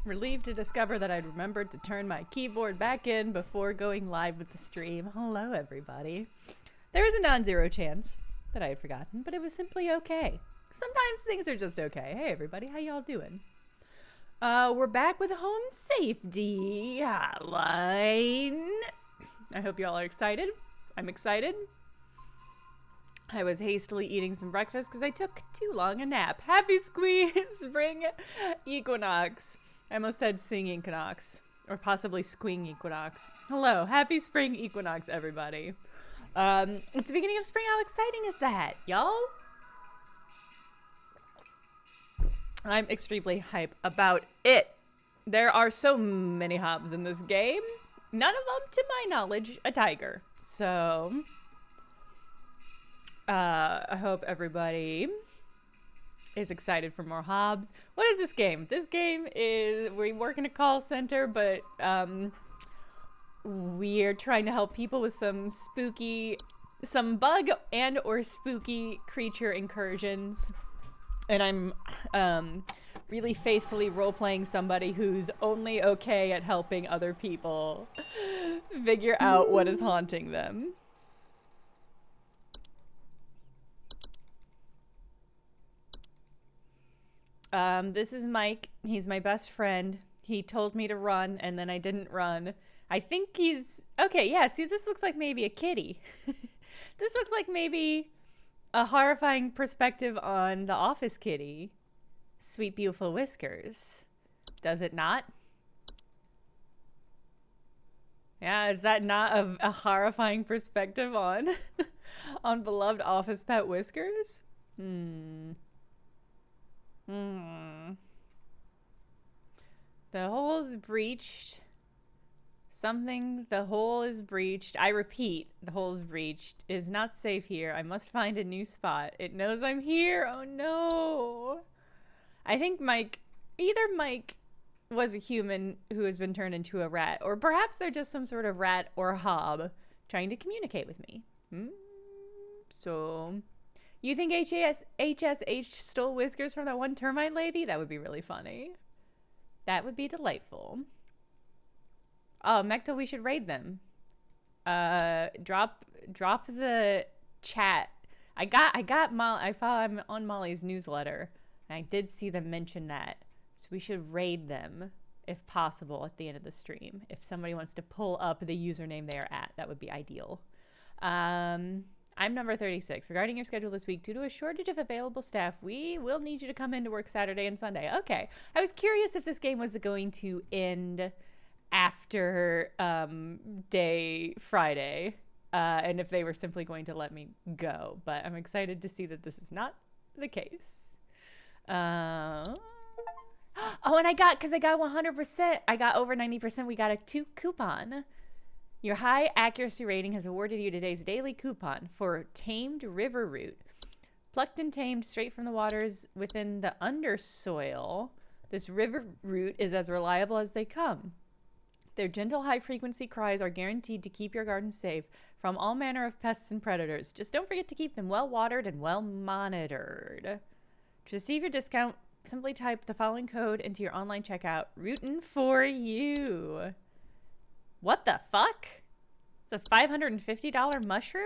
Relieved to discover that I'd remembered to turn my keyboard back in before going live with the stream. Hello, everybody. There was a non-zero chance that I had forgotten, but it was simply okay. Sometimes things are just okay. Hey, everybody, how y'all doing? We're back with Home Safety Hotline. I hope y'all are excited. I'm excited. I was hastily eating some breakfast because I took too long a nap. Happy spring equinox. I almost said sing equinox, or possibly squing equinox. Hello, happy spring equinox, everybody. It's the beginning of spring. How exciting is that, y'all? I'm extremely hype about it. There are so many hobs in this game. None of them, to my knowledge, a tiger. So, I hope everybody is excited for more hobs. What is this game? This game is, we work in a call center, but we're trying to help people with some bug and or spooky creature incursions. And I'm really faithfully role-playing somebody who's only okay at helping other people figure out what is haunting them. This is Mike. He's my best friend. He told me to run, and then I didn't run. I think he's... Okay, yeah, see, this looks like maybe a kitty. This looks like maybe a horrifying perspective on the office kitty. Sweet, beautiful whiskers. Does it not? Yeah, is that not a horrifying perspective on, on beloved office pet whiskers? The hole is breached. The hole is breached. I repeat, the hole is breached. It is not safe here. I must find a new spot. It knows I'm here. Oh no. I think either Mike was a human who has been turned into a rat, or perhaps they're just some sort of rat or hob trying to communicate with me. So... You think HSH stole whiskers from that one termite lady? That would be really funny. That would be delightful. Oh, Mechtel, we should raid them. Drop the chat. I follow I'm on Molly's newsletter, and I did see them mention that. So we should raid them if possible at the end of the stream. If somebody wants to pull up the username they are at, that would be ideal. I'm number 36. Regarding your schedule this week, due to a shortage of available staff, we will need you to come in to work Saturday and Sunday. Okay. I was curious if this game was going to end after day Friday, and if they were simply going to let me go. But I'm excited to see that this is not the case. Oh, and because I got 100%, I got over 90%, we got a 2 coupon. Your high accuracy rating has awarded you today's daily coupon for tamed river root. Plucked and tamed straight from the waters within the undersoil, this river root is as reliable as they come. Their gentle high-frequency cries are guaranteed to keep your garden safe from all manner of pests and predators. Just don't forget to keep them well-watered and well-monitored. To receive your discount, simply type the following code into your online checkout. Rootin' for you. What the fuck? It's a $550 mushroom?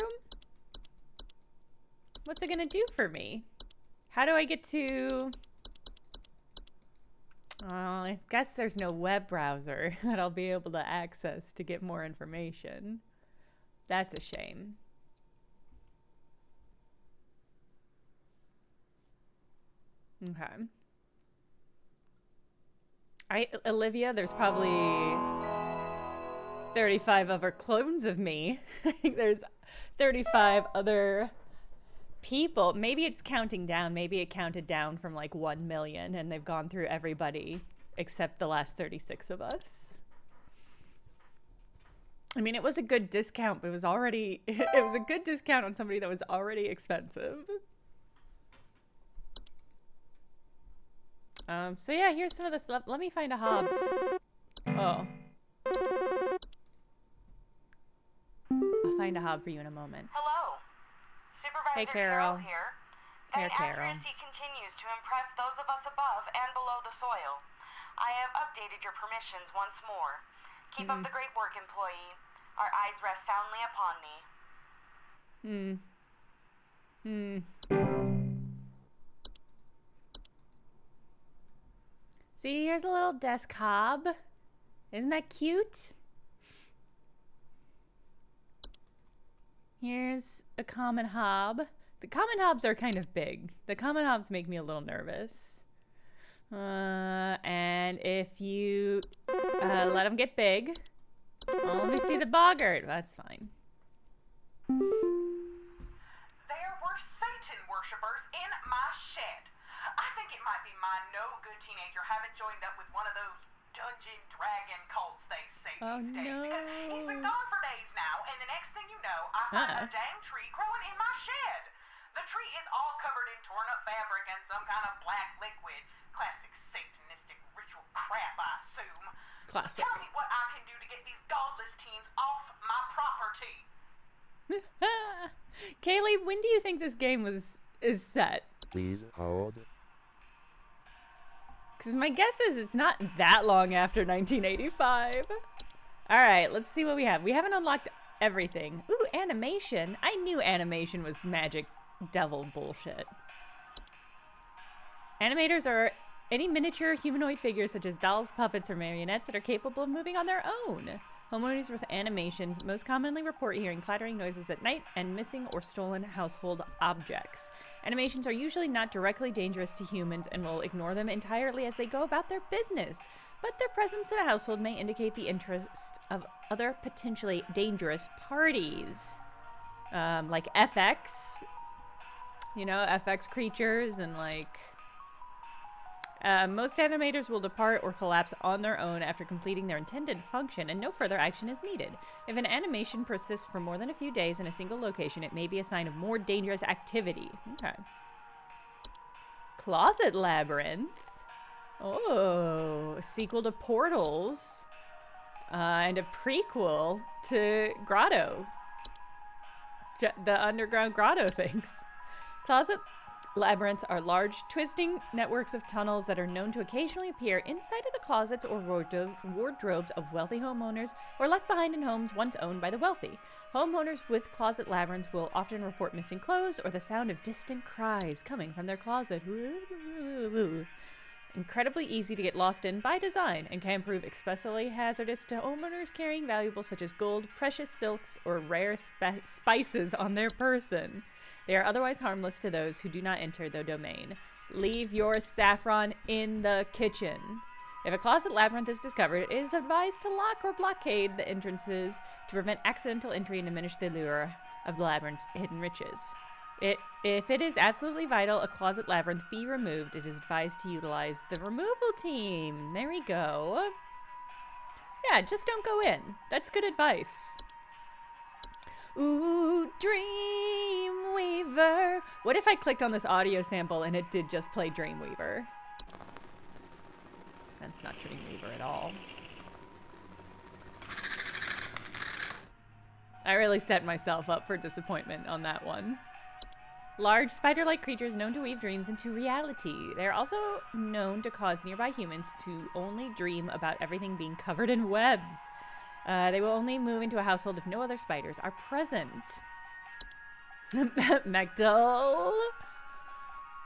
What's it gonna do for me? How do I get to... I guess there's no web browser that I'll be able to access to get more information. That's a shame. Okay. Olivia, there's probably 35 other clones of me. I think there's 35 other people. Maybe it's counting down. Maybe it counted down from like 1 million and they've gone through everybody except the last 36 of us. I mean, it was a good discount, but it was a good discount on somebody that was already expensive. So yeah, here's some of the stuff. Let me find a Hobbs. Oh. I'll find a hob for you in a moment. Hello. Supervisor Hey, Carol. Here. Here, Carol. Accuracy continues to impress those of us above and below the soil. I have updated updated your permissions once more. Keep up the great work, employee. Our eyes rest soundly upon thee. See, here's a little desk hob. Isn't that cute? Here's a common hob. The common hobs are kind of big. The common hobs make me a little nervous. And if you let them get big. Oh, let me see the boggart. That's fine. There were Satan worshippers in my shed. I think it might be my no-good teenager having joined up with one of those dungeon dragon cults they say these days. No. Because he's been gone for days now, and the next thing you know, I find a dang tree growing in my shed. The tree is all covered in torn-up fabric and some kind of black liquid. Classic satanistic ritual crap, I assume. Classic. Tell me what I can do to get these godless teens off my property. Kaylee, when do you think this game is set? Please hold. Because my guess is it's not that long after 1985. Alright, let's see what we have. We haven't unlocked everything. Ooh, animation. I knew animation was magic devil bullshit. Animators are any miniature humanoid figures such as dolls, puppets, or marionettes that are capable of moving on their own. Homeowners with animations most commonly report hearing clattering noises at night and missing or stolen household objects. Animations are usually not directly dangerous to humans and will ignore them entirely as they go about their business, but their presence in a household may indicate the interest of other potentially dangerous parties. Like FX, you know, FX creatures and like... most animators will depart or collapse on their own after completing their intended function, and no further action is needed. If an animation persists for more than a few days in a single location, it may be a sign of more dangerous activity. Okay. Closet Labyrinth. Oh, a sequel to Portals. And a prequel to Grotto. The underground grotto things. Closet Labyrinths are large, twisting networks of tunnels that are known to occasionally appear inside of the closets or wardrobes of wealthy homeowners or left behind in homes once owned by the wealthy. Homeowners with closet labyrinths will often report missing clothes or the sound of distant cries coming from their closet. Incredibly easy to get lost in by design and can prove especially hazardous to homeowners carrying valuables such as gold, precious silks, or rare spices on their person. They are otherwise harmless to those who do not enter their domain. Leave your saffron in the kitchen. If a closet labyrinth is discovered, it is advised to lock or blockade the entrances to prevent accidental entry and diminish the allure of the labyrinth's hidden riches. If it is absolutely vital a closet labyrinth be removed, it is advised to utilize the removal team. There we go. Yeah, just don't go in. That's good advice. Ooh, Dreamweaver. What if I clicked on this audio sample and it did just play Dreamweaver? That's not Dreamweaver at all. I really set myself up for disappointment on that one. Large spider-like creatures known to weave dreams into reality. They're also known to cause nearby humans to only dream about everything being covered in webs. They will only move into a household if no other spiders are present. Mectal.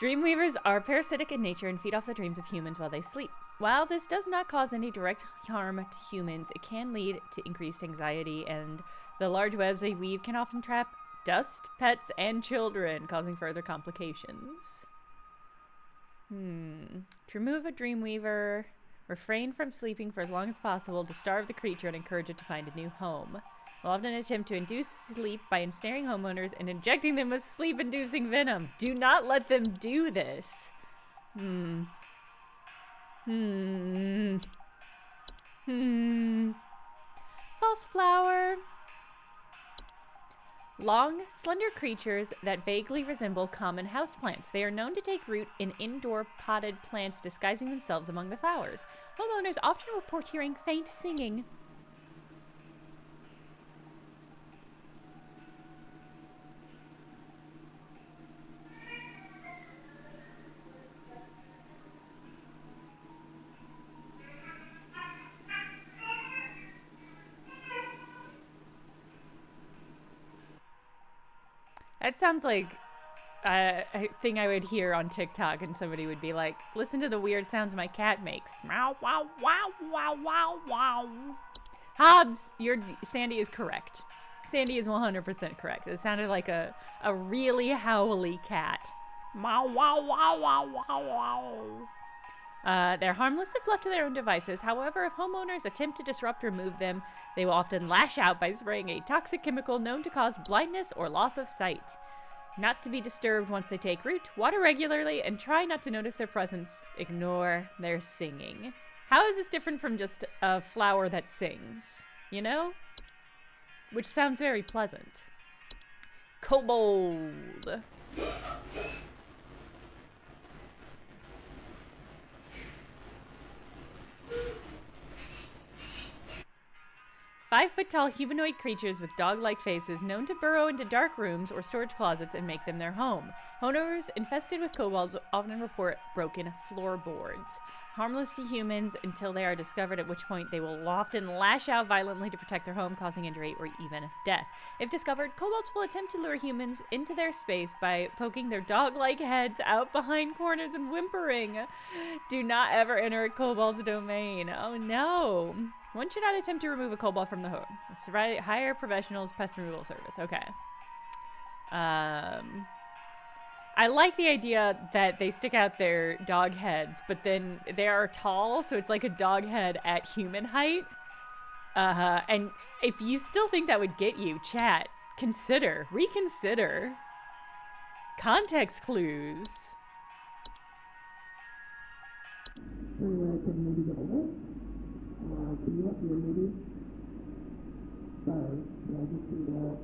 Dreamweavers are parasitic in nature and feed off the dreams of humans while they sleep. While this does not cause any direct harm to humans, it can lead to increased anxiety, and the large webs they weave can often trap dust, pets, and children, causing further complications. To remove a Dreamweaver, refrain from sleeping for as long as possible to starve the creature and encourage it to find a new home. We'll often attempt to induce sleep by ensnaring homeowners and injecting them with sleep-inducing venom. Do not let them do this. False flower. Long, slender creatures that vaguely resemble common houseplants. They are known to take root in indoor potted plants, disguising themselves among the flowers. Homeowners often report hearing faint singing. That sounds like a thing I would hear on TikTok, and somebody would be like, listen to the weird sounds my cat makes. Meow, wow, wow, wow, wow, wow. Hobbs, Sandy is correct. Sandy is 100% correct. It sounded like a really howly cat. Wow, wow, wow, wow, wow, wow. They're harmless if left to their own devices. However, if homeowners attempt to disrupt or move them, they will often lash out by spraying a toxic chemical known to cause blindness or loss of sight. Not to be disturbed once they take root, water regularly, and try not to notice their presence. Ignore their singing. How is this different from just a flower that sings? You know? Which sounds very pleasant. Kobold. 5-foot-tall humanoid creatures with dog-like faces known to burrow into dark rooms or storage closets and make them their home. Homeowners infested with kobolds often report broken floorboards. Harmless to humans until they are discovered, at which point they will often lash out violently to protect their home, causing injury or even death. If discovered, kobolds will attempt to lure humans into their space by poking their dog-like heads out behind corners and whimpering. Do not ever enter a kobold's domain. Oh no. One should not attempt to remove a kobold from the home. It's right. Hire professionals, pest removal service. Okay. I like the idea that they stick out their dog heads, but then they are tall, so it's like a dog head at human height. And if you still think that would get you, chat, reconsider. Context clues. Can you help me maybe? Sorry, I just need to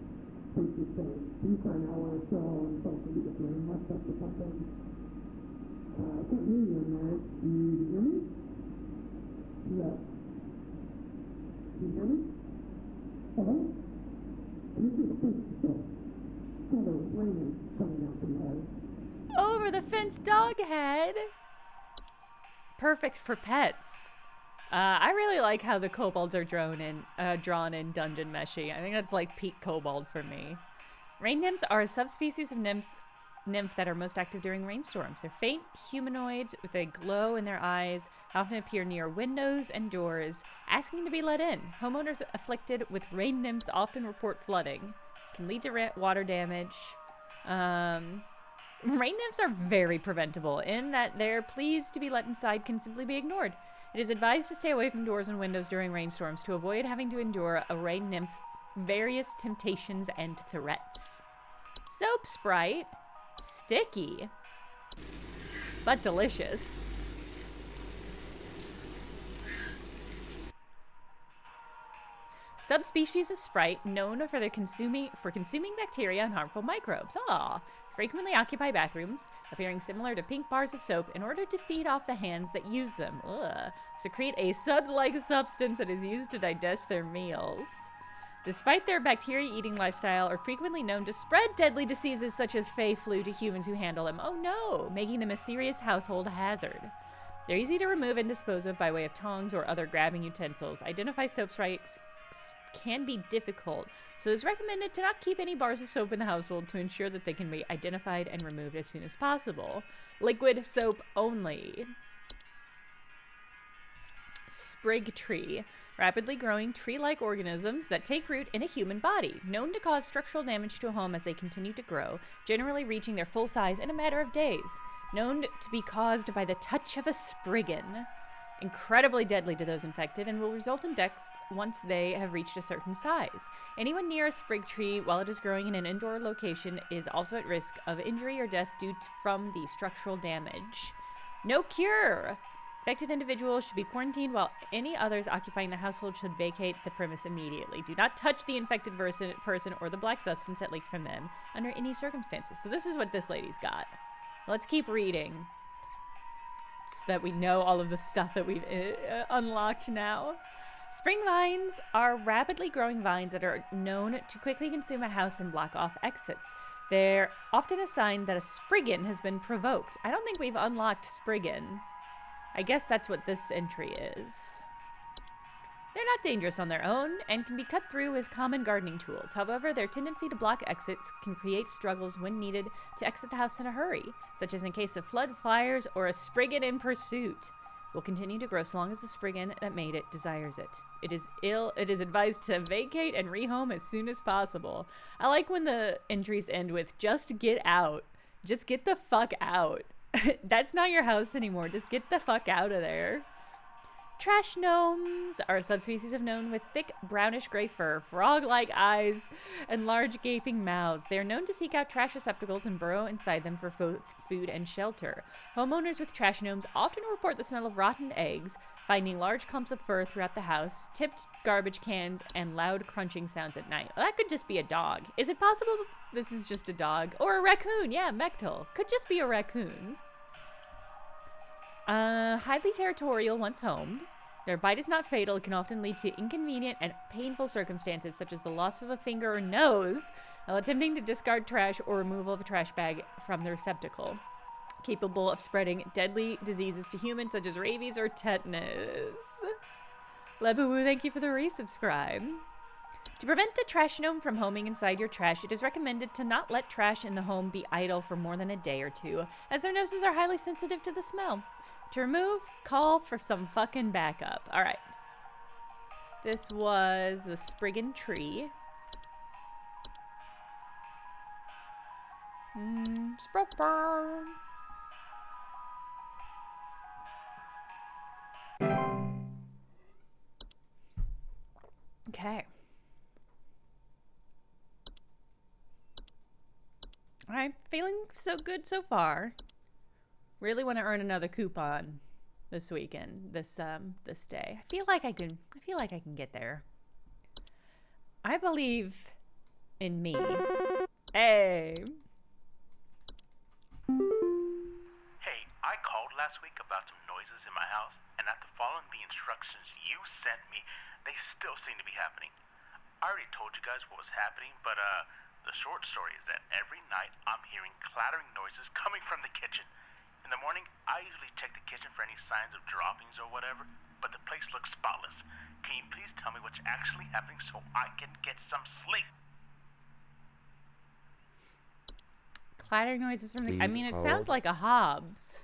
take this thing. Please find out where it's all and supposed to be the brain messed up or something. I can't hear you in there. Do you hear me? Yeah. Can you hear me? Hello? Can you just think so? Kind of raining coming out from there. Over the fence dog head. Perfect for pets. I really like how the kobolds are drawn in Dungeon Meshy. I think that's like peak kobold for me. Rain nymphs are a subspecies of nymph that are most active during rainstorms. They're faint humanoids with a glow in their eyes, often appear near windows and doors, asking to be let in. Homeowners afflicted with rain nymphs often report flooding. Can lead to water damage. Rain nymphs are very preventable in that their pleas to be let inside can simply be ignored. It is advised to stay away from doors and windows during rainstorms to avoid having to endure a rain nymph's various temptations and threats. Soap Sprite. Sticky. But delicious. Subspecies of Sprite known for consuming bacteria and harmful microbes. Frequently occupy bathrooms, appearing similar to pink bars of soap in order to feed off the hands that use them. Secrete a suds-like substance that is used to digest their meals. Despite their bacteria-eating lifestyle, are frequently known to spread deadly diseases such as Fey flu to humans who handle them. Oh no, making them a serious household hazard. They're easy to remove and dispose of by way of tongs or other grabbing utensils. Identify soap sprites can be difficult, so it's recommended to not keep any bars of soap in the household to ensure that they can be identified and removed as soon as possible. Liquid soap only. Sprig tree. Rapidly growing tree-like organisms that take root in a human body, known to cause structural damage to a home as they continue to grow, generally reaching their full size in a matter of days. Known to be caused by the touch of a spriggan. Incredibly deadly to those infected and will result in deaths once they have reached a certain size. Anyone near a sprig tree while it is growing in an indoor location is also at risk of injury or death from the structural damage. No cure! Infected individuals should be quarantined while any others occupying the household should vacate the premise immediately. Do not touch the infected person or the black substance that leaks from them under any circumstances. So this is what this lady's got. Let's keep reading, so that we know all of the stuff that we've unlocked now. Spring vines are rapidly growing vines that are known to quickly consume a house and block off exits. They're often a sign that a spriggan has been provoked. I don't think we've unlocked spriggan. I guess that's what this entry is. They're not dangerous on their own and can be cut through with common gardening tools. However, their tendency to block exits can create struggles when needed to exit the house in a hurry, such as in case of flood, fires, or a spriggan in pursuit. Will continue to grow so long as the spriggan that made it desires it. It is advised to vacate and rehome as soon as possible. I like when the entries end with just get out. Just get the fuck out. That's not your house anymore. Just get the fuck out of there. Trash gnomes are a subspecies of gnome with thick brownish gray fur, frog-like eyes, and large gaping mouths. They are known to seek out trash receptacles and burrow inside them for both food and shelter. Homeowners with trash gnomes often report the smell of rotten eggs, finding large clumps of fur throughout the house, tipped garbage cans, and loud crunching sounds at night. Well, that could just be a dog. Is it possible this is just a dog? Or a raccoon? Yeah, Mechtel. Could just be a raccoon. Highly territorial once homed. Their bite is not fatal. It can often lead to inconvenient and painful circumstances, such as the loss of a finger or nose while attempting to discard trash or removal of a trash bag from the receptacle. Capable of spreading deadly diseases to humans, such as rabies or tetanus. Lebuwu, thank you for the resubscribe. To prevent the trash gnome from homing inside your trash, it is recommended to not let trash in the home be idle for more than a day or two, as their noses are highly sensitive to the smell. To remove, call for some fucking backup. All right. This was the Spriggan tree. Stoeber. Okay. I'm feeling so good so far. Really want to earn another coupon this weekend, this day. I feel like I can get there. I believe in me. Hey. Hey, I called last week about some noises in my house, and after following the instructions you sent me, they still seem to be happening. I already told you guys what was happening, but the short story is that every night I'm hearing clattering noises coming from the kitchen. In the morning, I usually check the kitchen for any signs of droppings or whatever, but the place looks spotless. Can you please tell me what's actually happening so I can get some sleep? Clattering noises from the... I mean, it sounds like a Hobbs.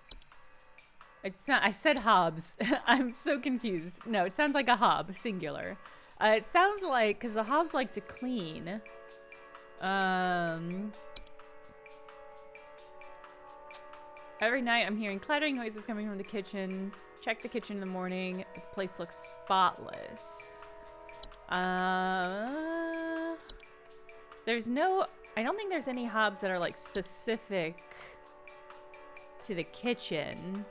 It's not... I said Hobbs. I'm so confused. No, it sounds like a hob, singular. It sounds like... Because the Hobbs like to clean. Every night I'm hearing clattering noises coming from the kitchen. Check the kitchen in the morning. The place looks spotless. There's no... I don't think there's any hobs that are like specific to the kitchen.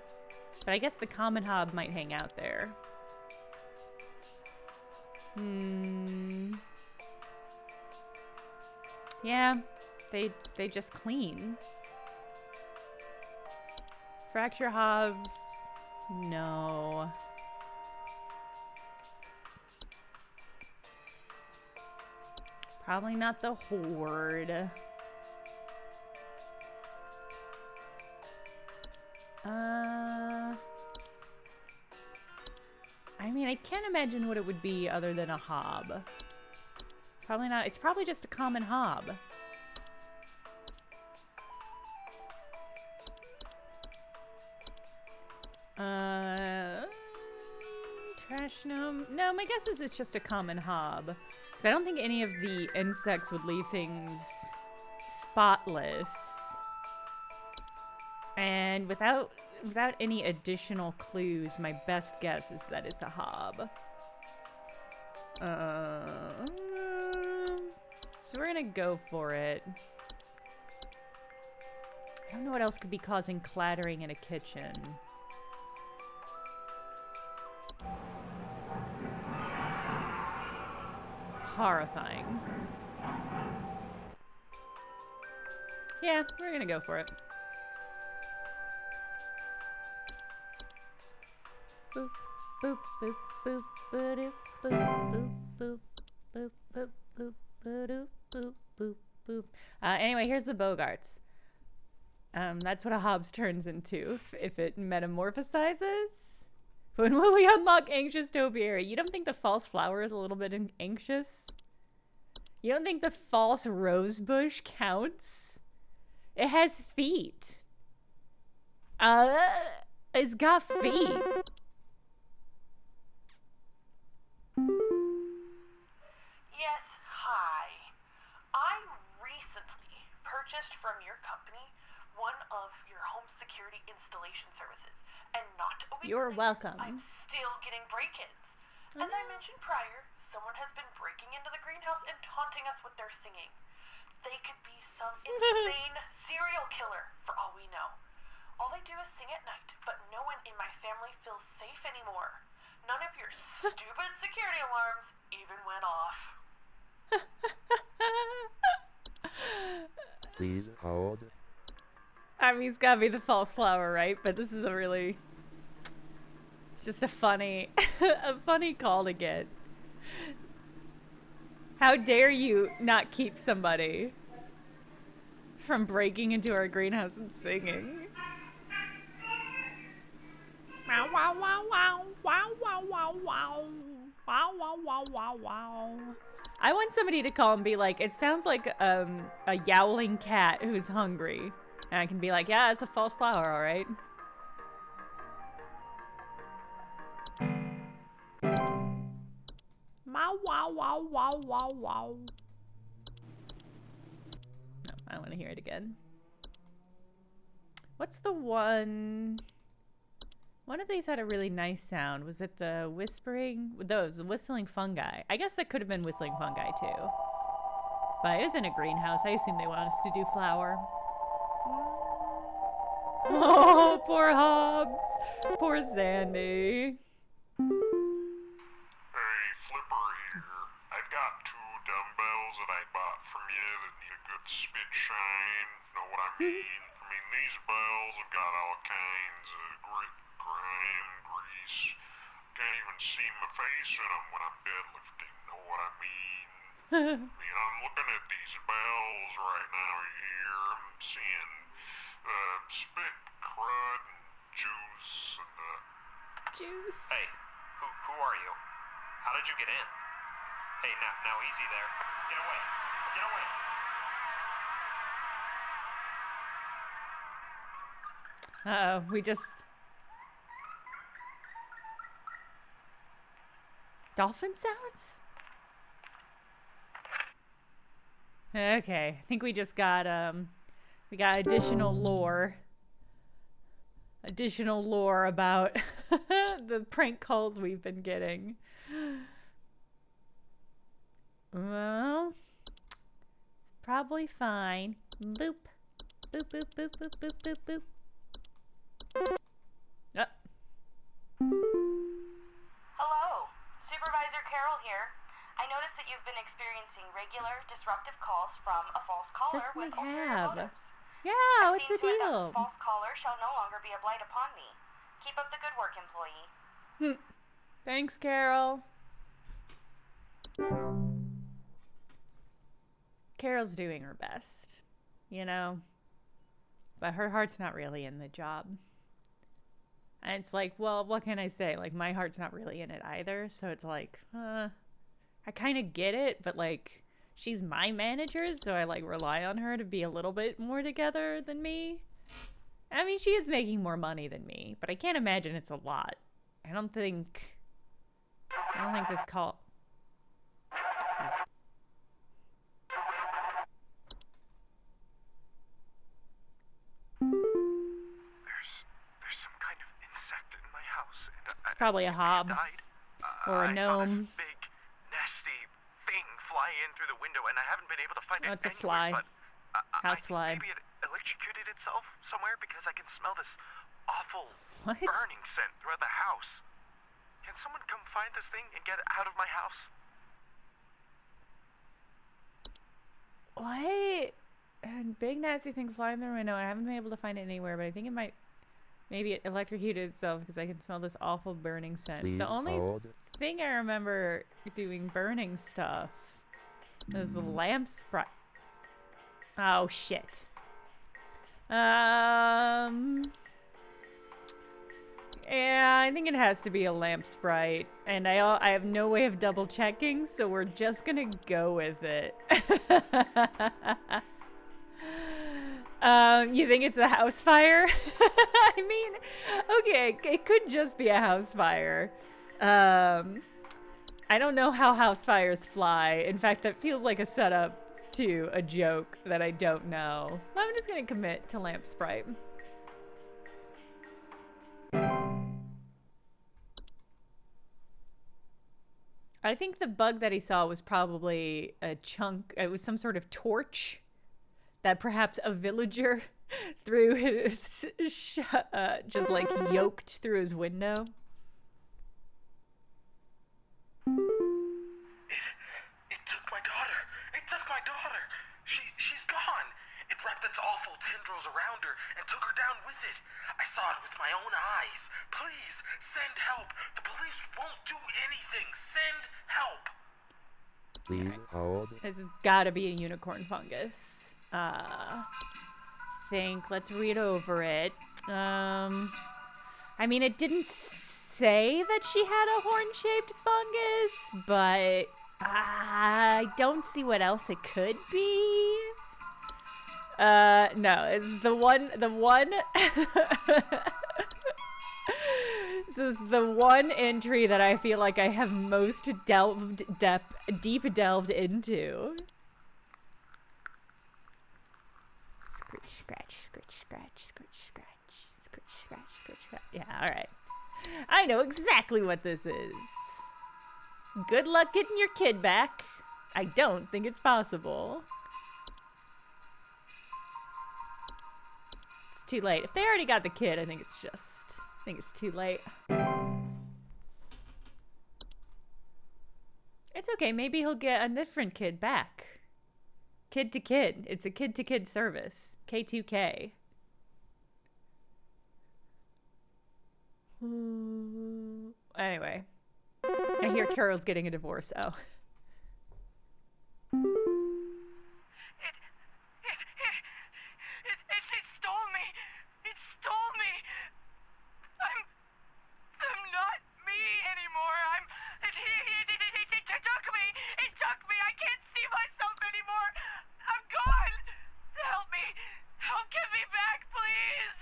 But I guess the common hob might hang out there. Yeah, they just clean. Fracture hobs, no. Probably not the horde. I mean, I can't imagine what it would be other than a hob. Probably not. It's probably just a common hob. Trash gnome? No, my guess is it's just a common hob. Because I don't think any of the insects would leave things spotless. And without any additional clues, my best guess is that it's a hob. So we're gonna go for it. I don't know what else could be causing clattering in a kitchen. Horrifying. Yeah, we're gonna go for it. Boop, boop, boop, boop, boop, boop, boop, boop, boop, boop, boop, boop, boop, boop. Anyway, here's the Bogarts. That's what a Hobbs turns into if it metamorphosizes. When will we unlock anxious topiary? You don't think the false flower is a little bit anxious? You don't think the false rose bush counts? It has feet. It's got feet. Yes, hi. I recently purchased from your company one of your home security installation services, and not a week You're later, welcome. I'm still getting break-ins. As I mentioned prior, someone has been breaking into the greenhouse and taunting us with their singing. They could be some insane serial killer, for all we know. All they do is sing at night, but no one in my family feels safe anymore. None of your stupid security alarms even went off. Please hold. I mean, it's gotta be the false flower, right? But this is a really... It's just a funny... a funny call to get. How dare you not keep somebody from breaking into our greenhouse and singing? Wow, wow, wow, wow. Wow, wow, wow, wow. Wow, wow, wow, wow, wow. I want somebody to call and be like, it sounds like a yowling cat who's hungry. And I can be like, yeah, it's a false flower, all right? Wow, wow, wow, wow, wow, wow. No, I want to hear it again. What's the one... One of these had a really nice sound. Was it the whispering? Those whistling fungi. I guess that could have been whistling fungi too. But it was in a greenhouse. I assume they want us to do flower. Oh, poor Hobbs. Poor Sandy. Hey, Flipper here. I've got 2 dumbbells that I bought from you that need a good spit shine. Know what I mean? I mean, these bells have got all kinds of grit, grime, grease. Can't even see my face in them when I'm deadlifting. Know what I mean? I mean, I'm looking at these bells right now here. I'm seeing spit, crud, and juice, and Juice. Hey, who are you? How did you get in? Hey, now easy there. Get away. Get away. Uh-oh, we just... Dolphin sounds? Okay, I think we just got, we got additional lore. Additional lore about the prank calls we've been getting. Well, it's probably fine. Boop. Boop, boop, boop, boop, boop, boop, boop. Oh. Hello, Supervisor Carol here. I noticed that you've been experiencing regular disruptive calls from a false caller Certainly with ulterior have. motives. Yeah, I what's see the to it that deal? this false caller shall no longer be a blight upon me. Keep up the good work, employee. Thanks, Carol. Carol's doing her best, you know? But her heart's not really in the job. And it's like, well, what can I say? Like, my heart's not really in it either. So it's like, I kind of get it, but like, she's my manager, so I like rely on her to be a little bit more together than me. I mean, she is making more money than me, but I can't imagine it's a lot. I don't think this call... there's some kind of insect in my house. And It's probably a hob. Or a gnome. I saw this big, nasty thing fly in through the window, and I haven't been able to find Oh, it it's a anywhere, fly. but I think Housefly. maybe it electrocuted itself somewhere because I can smell this awful What? burning scent throughout the house. Can someone come find this thing and get it out of my house? What? And big nasty thing flying through the window. I haven't been able to find it anywhere, but I think it might... Maybe it electrocuted itself because I can smell this awful burning scent. Please The only hold. thing I remember doing burning stuff is lamp spray. Oh, shit. Yeah, I think it has to be a lamp sprite, and I have no way of double checking, so we're just gonna go with it. You think it's a house fire? I mean, okay, it could just be a house fire. I don't know how house fires fly. In fact, that feels like a setup to a joke that I don't know. I'm just gonna commit to lamp sprite. I think the bug that he saw was probably a chunk. It was some sort of torch that perhaps a villager threw his, just like yoked through his window. It took my daughter. It took my daughter. She's gone. It wrapped its awful tendrils around her and took her down with it. I saw it with my own eyes. Please, send help. The police won't do anything. Send help. Please hold. This has got to be a unicorn fungus. Let's read over it. I mean, it didn't say that she had a horn-shaped fungus, but I don't see what else it could be. No, it's the one This is the one entry that I feel like I have most deep delved into. Scritch, scratch, scritch, scratch, scritch, scratch, scritch, scratch, scritch, scratch. Yeah, alright. I know exactly what this is. Good luck getting your kid back. I don't think it's possible. It's too late. If they already got the kid, I think it's too late. It's okay. Maybe he'll get a different kid back. Kid to kid. It's a kid to kid service. K2K. Anyway. I hear Carol's getting a divorce. Oh. It stole me. It stole me. I'm not me anymore. It took me. It took me. I can't see myself anymore. I'm gone. Help me. Help get me back, please.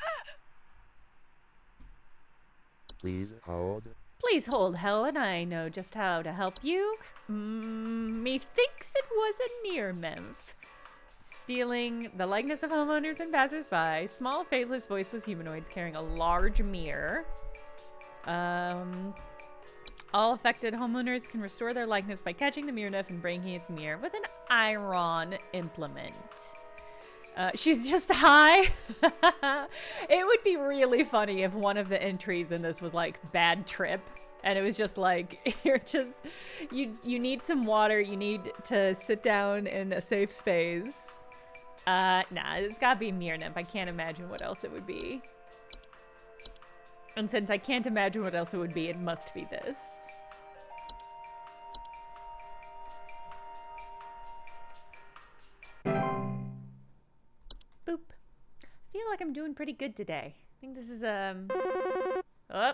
Please hold. Please hold, Helen. I know just how to help you. Methinks it was a near nymph. Stealing the likeness of homeowners and passers-by, small, faceless, voiceless humanoids carrying a large mirror. All affected homeowners can restore their likeness by catching the mirror nymph and breaking its mirror with an iron implement. She's just high. It would be really funny if one of the entries in this was like bad trip, and it was just like you need some water, you need to sit down in a safe space. Nah, it's gotta be mirror nymph. I can't imagine what else it would be. And since I can't imagine what else it would be, it must be this. Boop. I feel like I'm doing pretty good today. I think this is, oh. I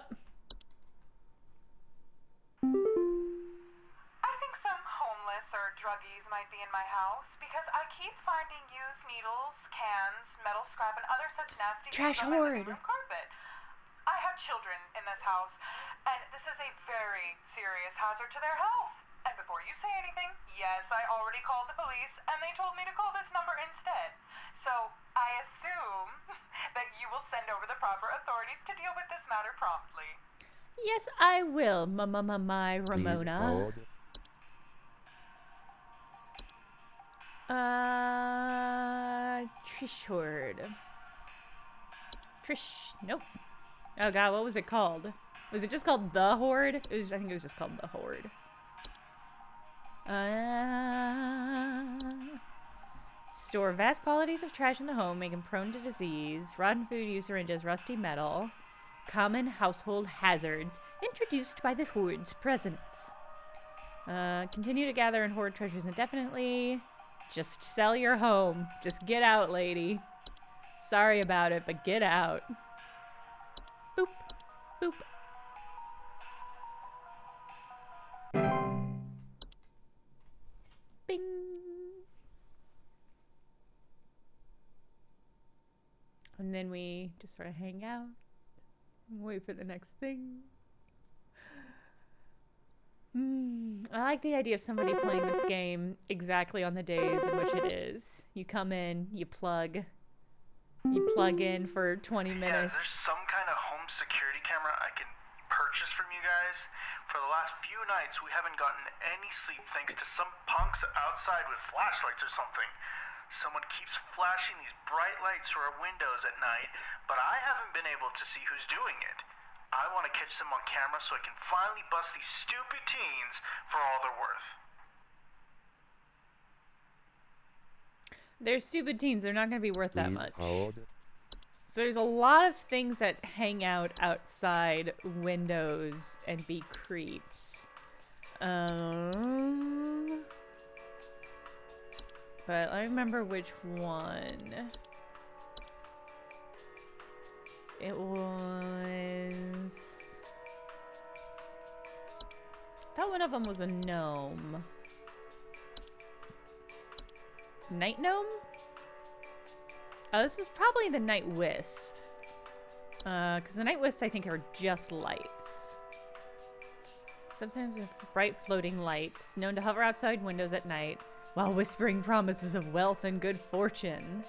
think some homeless or druggies might be in my house because I keep finding used needles, cans, metal scrap, and other such nasty Trash things on my living horde. room carpet. I have children in this house, and this is a very serious hazard to their health. And before you say anything, yes, I already called the police, and they told me to call this number instead. So I assume that you will send over the proper authorities to deal with this matter promptly. Yes, I will, my Ramona. Please hold. Trish Horde. Nope. Oh god, what was it called? Was it just called The Horde? I think it was just called The Horde. Store vast quantities of trash in the home, making prone to disease, rotten food, use syringes, rusty metal, common household hazards, introduced by the Horde's presence. Continue to gather and hoard treasures indefinitely. Just sell your home. Just get out, lady. Sorry about it, but get out. Boop. Boop. Bing. And then we just sort of hang out and wait for the next thing. I like the idea of somebody playing this game exactly on the days in which it is. You come in, you plug in for 20 minutes. Yeah, there's some kind of home security camera I can purchase from you guys. For the last few nights, we haven't gotten any sleep thanks to some punks outside with flashlights or something. Someone keeps flashing these bright lights through our windows at night, but I haven't been able to see who's doing it. I want to catch them on camera so I can finally bust these stupid teens for all they're worth. They're stupid teens. They're not going to be worth that Please much. hold. So there's a lot of things that hang out outside windows and be creeps. But I remember which one. It was... I thought one of them was a gnome. Night gnome? Oh, this is probably the night wisp. Because the night wisps, I think, are just lights. Sometimes with bright floating lights, known to hover outside windows at night, while whispering promises of wealth and good fortune.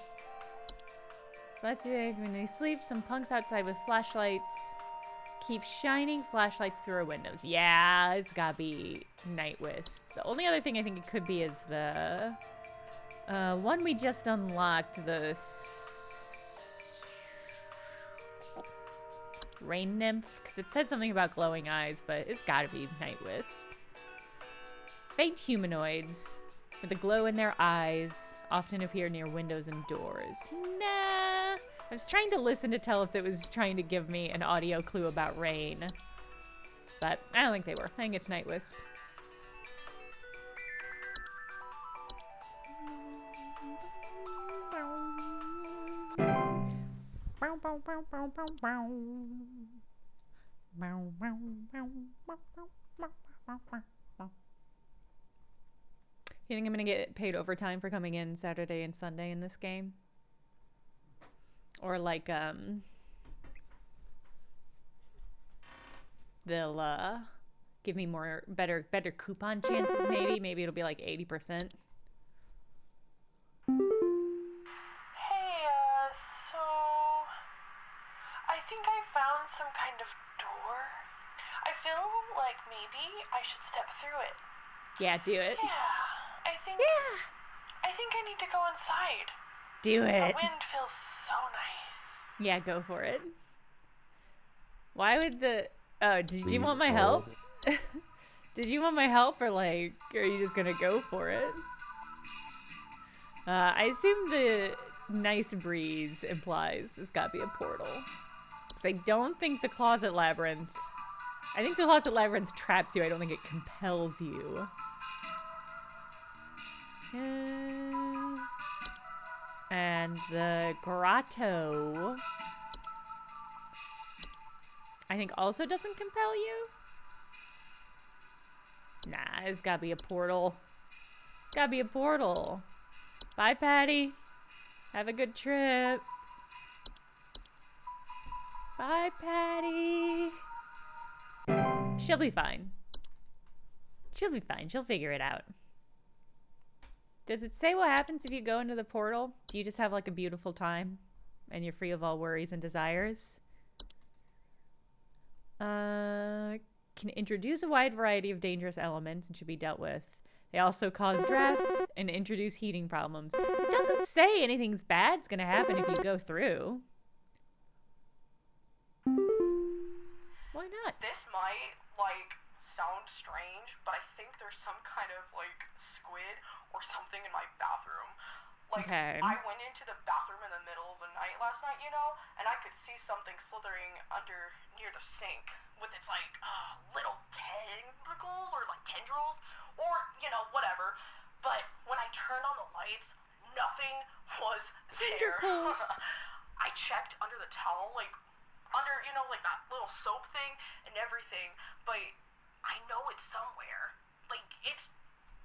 Last day, when they sleep, some punks outside with flashlights keep shining flashlights through our windows. Yeah, it's gotta be night wisp. The only other thing I think it could be is the... one we just unlocked, the rain nymph, because it said something about glowing eyes, but it's gotta be night wisp. Faint humanoids with a glow in their eyes often appear near windows and doors. Nah, I was trying to listen to tell if it was trying to give me an audio clue about rain, but I don't think they were. I think it's night wisp. You think I'm gonna get paid overtime for coming in Saturday and Sunday in this game? Or like, they'll, give me more, better coupon chances maybe? Maybe it'll be like 80%. So I think I found some kind of door. I feel like maybe I should step through it. Yeah, do it. Yeah, I think I need to go inside. Do it. The wind feels so nice. Yeah, go for it. Why would the... Oh, did you Please want my help? Did you want my help, or like, are you just gonna go for it? I assume the nice breeze implies there's gotta be a portal. Because I don't think the closet labyrinth... I think the closet labyrinth traps you. I don't think it compels you. And the grotto... I think also doesn't compel you? Nah, it's gotta be a portal. It's gotta be a portal. Bye, Patty. Have a good trip. Bye, Patty. She'll be fine. She'll be fine. She'll figure it out. Does it say what happens if you go into the portal? Do you just have like a beautiful time and you're free of all worries and desires? Can introduce a wide variety of dangerous elements and should be dealt with. They also cause drafts and introduce heating problems. It doesn't say anything's bad's gonna happen if you go through. Why not? This might, like, sound strange, but I think there's some kind of, like, squid or something in my bathroom. Like, Okay. I went into the bathroom in the middle of the night last night, you know, and I could see something slithering under near the sink with its, like, little tentacles or, like, tendrils or, you know, whatever. But when I turned on the lights, nothing was Tentacles. there. I checked under the towel, like, under, you know, like that little soap thing, everything, but I know it's somewhere. Like, it's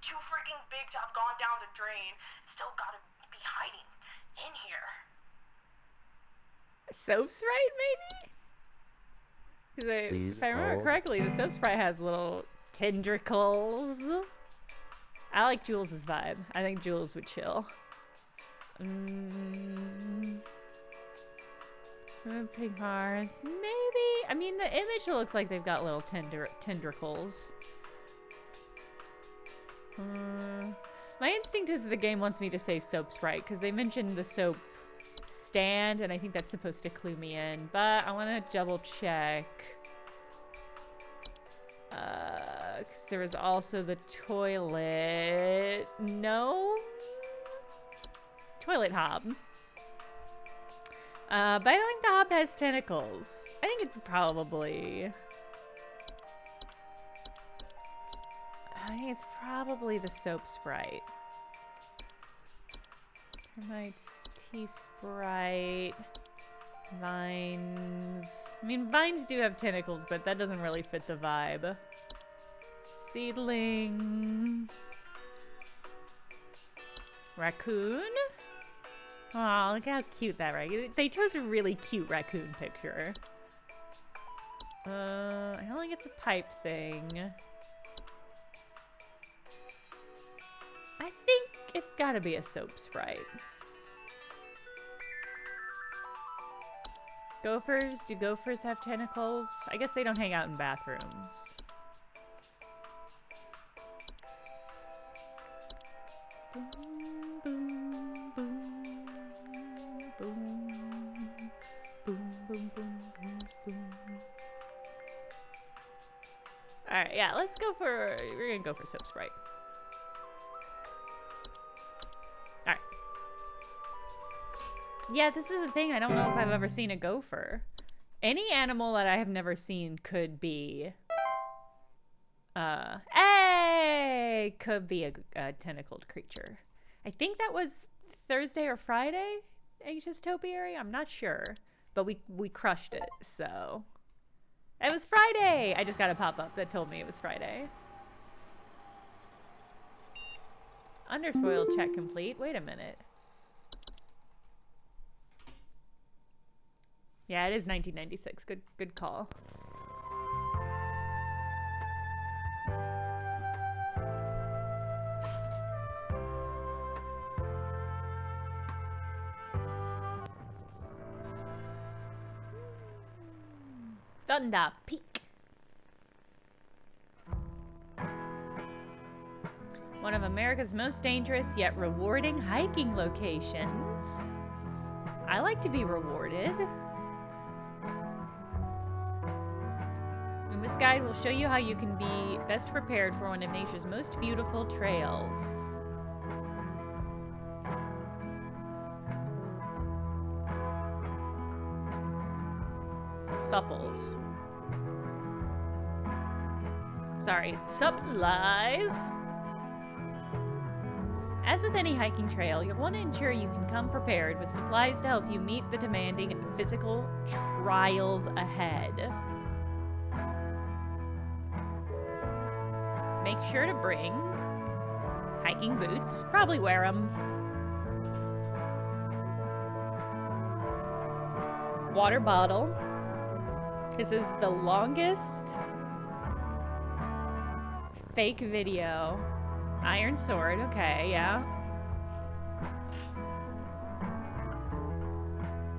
too freaking big to have gone down the drain. Still gotta be hiding in here. Soap Sprite, maybe? 'Cause if I remember correctly, the Soap Sprite has little tendricles. I like Jules' vibe. I think Jules would chill. Some pig cars, maybe. I mean, the image looks like they've got little tendricles. My instinct is the game wants me to say Soap Sprite because they mentioned the soap stand, and I think that's supposed to clue me in. But I want to double check. 'Cause there was also the toilet. No? Toilet hob. But I don't think the hob has tentacles. I think it's probably... the Soap Sprite. Termites, Tea Sprite, Vines. I mean, Vines do have tentacles, but that doesn't really fit the vibe. Seedling. Raccoon? Aw, look how cute that raccoon. They chose a really cute raccoon picture. I don't think it's a pipe thing. I think it's gotta be a Soap Sprite. Gophers? Do gophers have tentacles? I guess they don't hang out in bathrooms. Boom, boom, boom, boom, boom, boom, boom, boom, boom. Alright, yeah, we're gonna go for Soap Sprite. Alright. Yeah, this is the thing, I don't know if I've ever seen a gopher. Any animal that I have never seen could be... could be a tentacled creature. I think that was Thursday or Friday, Anxious Topiary? I'm not sure. But we crushed it, so... It was Friday! I just got a pop-up that told me it was Friday. Undersoil check complete. Wait a minute. Yeah, it is 1996. Good call. Thunder Peak. One of America's most dangerous yet rewarding hiking locations. I like to be rewarded. And this guide will show you how you can be best prepared for one of nature's most beautiful trails. Supples. Sorry, supplies. As with any hiking trail, you'll want to ensure you can come prepared with supplies to help you meet the demanding physical trials ahead. Make sure to bring hiking boots, probably wear them. Water bottle. This is the longest fake video. Iron sword, okay, yeah.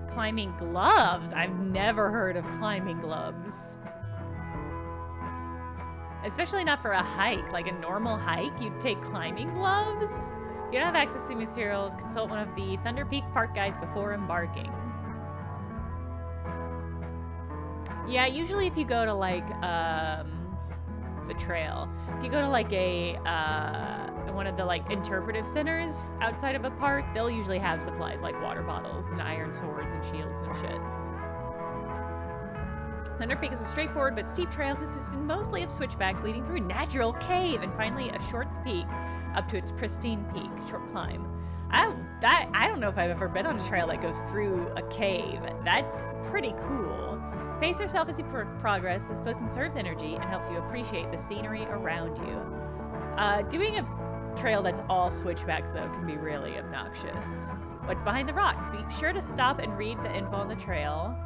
Climbing gloves. I've never heard of climbing gloves. Especially not for a hike. Like a normal hike, you'd take climbing gloves. If you don't have access to materials, consult one of the Thunder Peak park guides before embarking. Yeah, usually if you go to like the trail, if you go to like a one of the like interpretive centers outside of a park, they'll usually have supplies like water bottles and iron swords and shields and shit. Thunder Peak is a straightforward but steep trail consisting mostly of switchbacks leading through a natural cave and finally a short peak up to its pristine peak. Short climb. I don't know if I've ever been on a trail that goes through a cave. That's pretty cool. Pace yourself as you progress. This pose conserves energy and helps you appreciate the scenery around you. Doing a trail that's all switchbacks, though, can be really obnoxious. What's behind the rocks? Be sure to stop and read the info on the trail.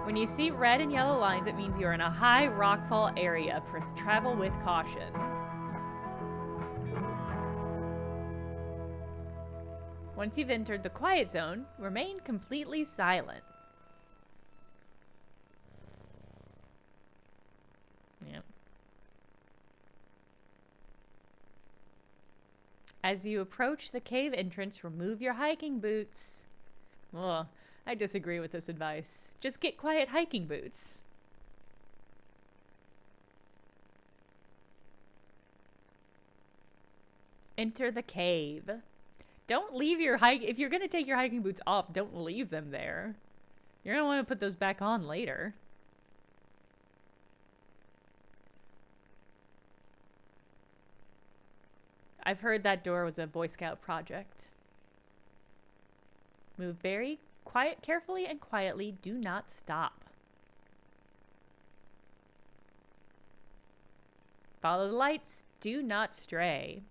When you see red and yellow lines, it means you're in a high rockfall area. Travel with caution. Once you've entered the quiet zone, remain completely silent. Yep. As you approach the cave entrance, remove your hiking boots. Ugh, I disagree with this advice. Just get quiet hiking boots. Enter the cave. Don't leave your hike. If you're going to take your hiking boots off, don't leave them there. You're going to want to put those back on later. I've heard that door was a Boy Scout project. Move very carefully and quietly. Do not stop. Follow the lights. Do not stray.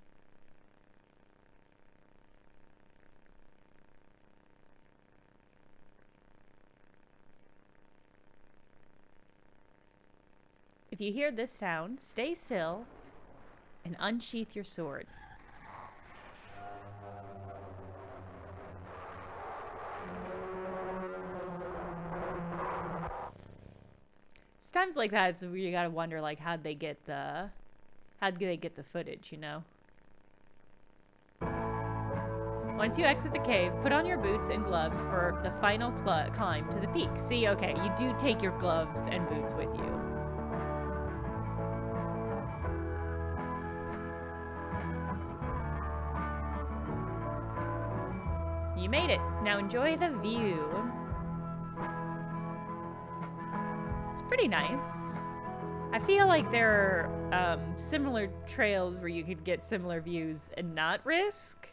If you hear this sound, stay still and unsheath your sword. It's times like that is where you gotta wonder, like, how'd they get the footage, you know? Once you exit the cave, put on your boots and gloves for the final climb to the peak. See, okay, you do take your gloves and boots with you. You made it. Now enjoy the view. It's pretty nice. I feel like there are similar trails where you could get similar views and not risk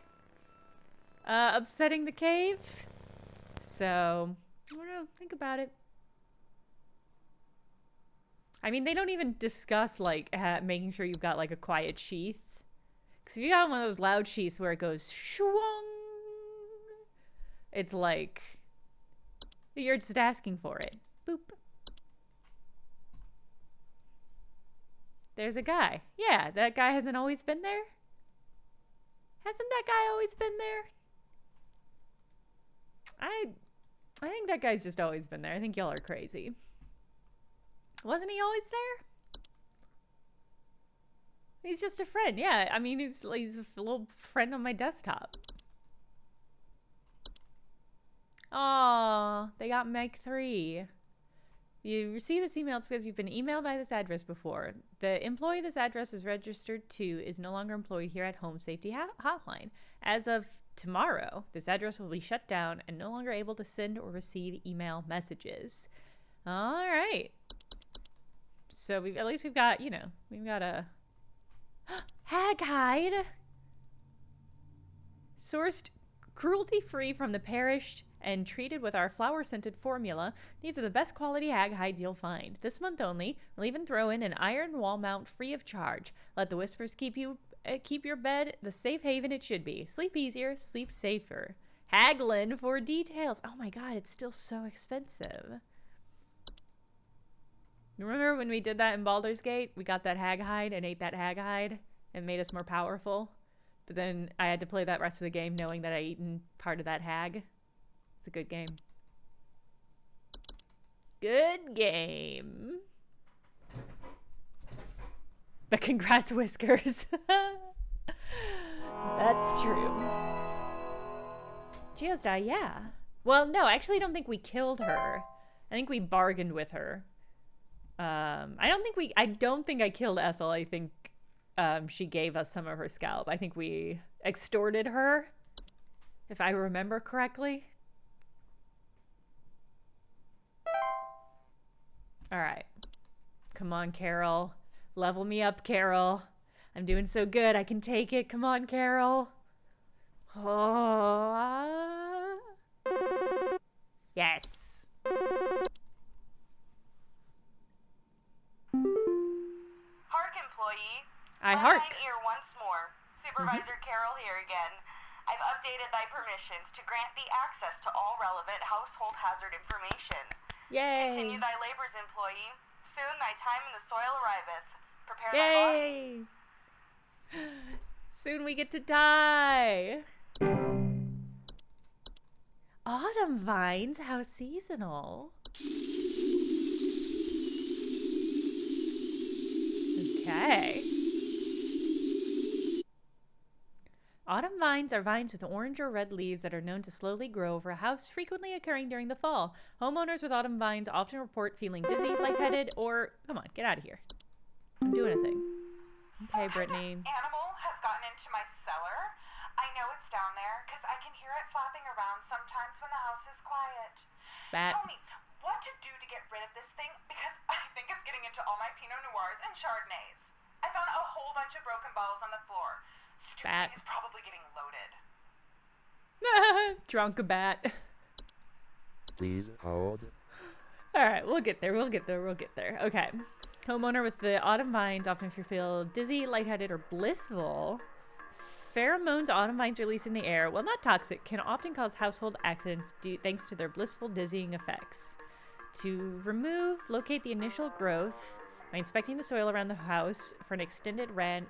upsetting the cave. So, I don't know. Think about it. I mean, they don't even discuss, like, making sure you've got, like, a quiet sheath. Because if you got one of those loud sheaths where it goes shwong, it's like you're just asking for it. Boop. There's a guy. Yeah, that guy hasn't always been there? Hasn't that guy always been there? I think that guy's just always been there. I think y'all are crazy. Wasn't he always there? He's just a friend. Yeah, I mean, he's a little friend on my desktop. Aw, they got Meg 3. You receive this email, it's because you've been emailed by this address before. The employee this address is registered to is no longer employed here at Home Safety Hotline. As of tomorrow, this address will be shut down and no longer able to send or receive email messages. All right. So at least we've got, you know, we've got a hag hide. Sourced cruelty-free from the perished and treated with our flower-scented formula. These are the best quality hag hides you'll find. This month only, we'll even throw in an iron wall mount free of charge. Let the whispers keep your bed the safe haven it should be. Sleep easier, sleep safer. Haglin for details. Oh my god, it's still so expensive. Remember when we did that in Baldur's Gate? We got that hag hide and ate that hag hide and made us more powerful. But then I had to play that rest of the game knowing that I eaten part of that hag. It's a good game. Good game. But congrats, Whiskers. That's true. Geostar, yeah. Well, no, I actually don't think we killed her. I think we bargained with her. I don't think I killed Ethel. I think she gave us some of her scalp. I think we extorted her, if I remember correctly. All right. Come on, Carol. Level me up, Carol. I'm doing so good. I can take it. Come on, Carol. Oh. Yes. I Lend hark. thine ear once more. Supervisor Carroll here again. I've updated thy permissions to grant thee access to all relevant household hazard information. Yay. Continue thy labors, employee. Soon thy time in the soil arriveth. Prepare thy body. Yay. Soon we get to die. Autumn vines, how seasonal. Okay. Autumn vines are vines with orange or red leaves that are known to slowly grow over a house, frequently occurring during the fall. Homeowners with autumn vines often report feeling dizzy, lightheaded, or... Come on, get out of here. I'm doing a thing. Okay, Brittany. Animal has gotten into my cellar. I know it's down there because I can hear it flapping around sometimes when the house is quiet. Bat. Tell me what to do to get rid of this thing because I think it's getting into all my Pinot Noirs and Chardonnays. I found a whole bunch of broken bottles on the floor. Stupid Bat. is probably getting loaded. Drunk a bat. Please hold. Alright, we'll get there. Okay. Homeowner with the autumn vines often feel dizzy, lightheaded, or blissful. Pheromones autumn vines release in the air, while not toxic, can often cause household accidents thanks to their blissful dizzying effects. To remove, locate the initial growth by inspecting the soil around the house for an extended red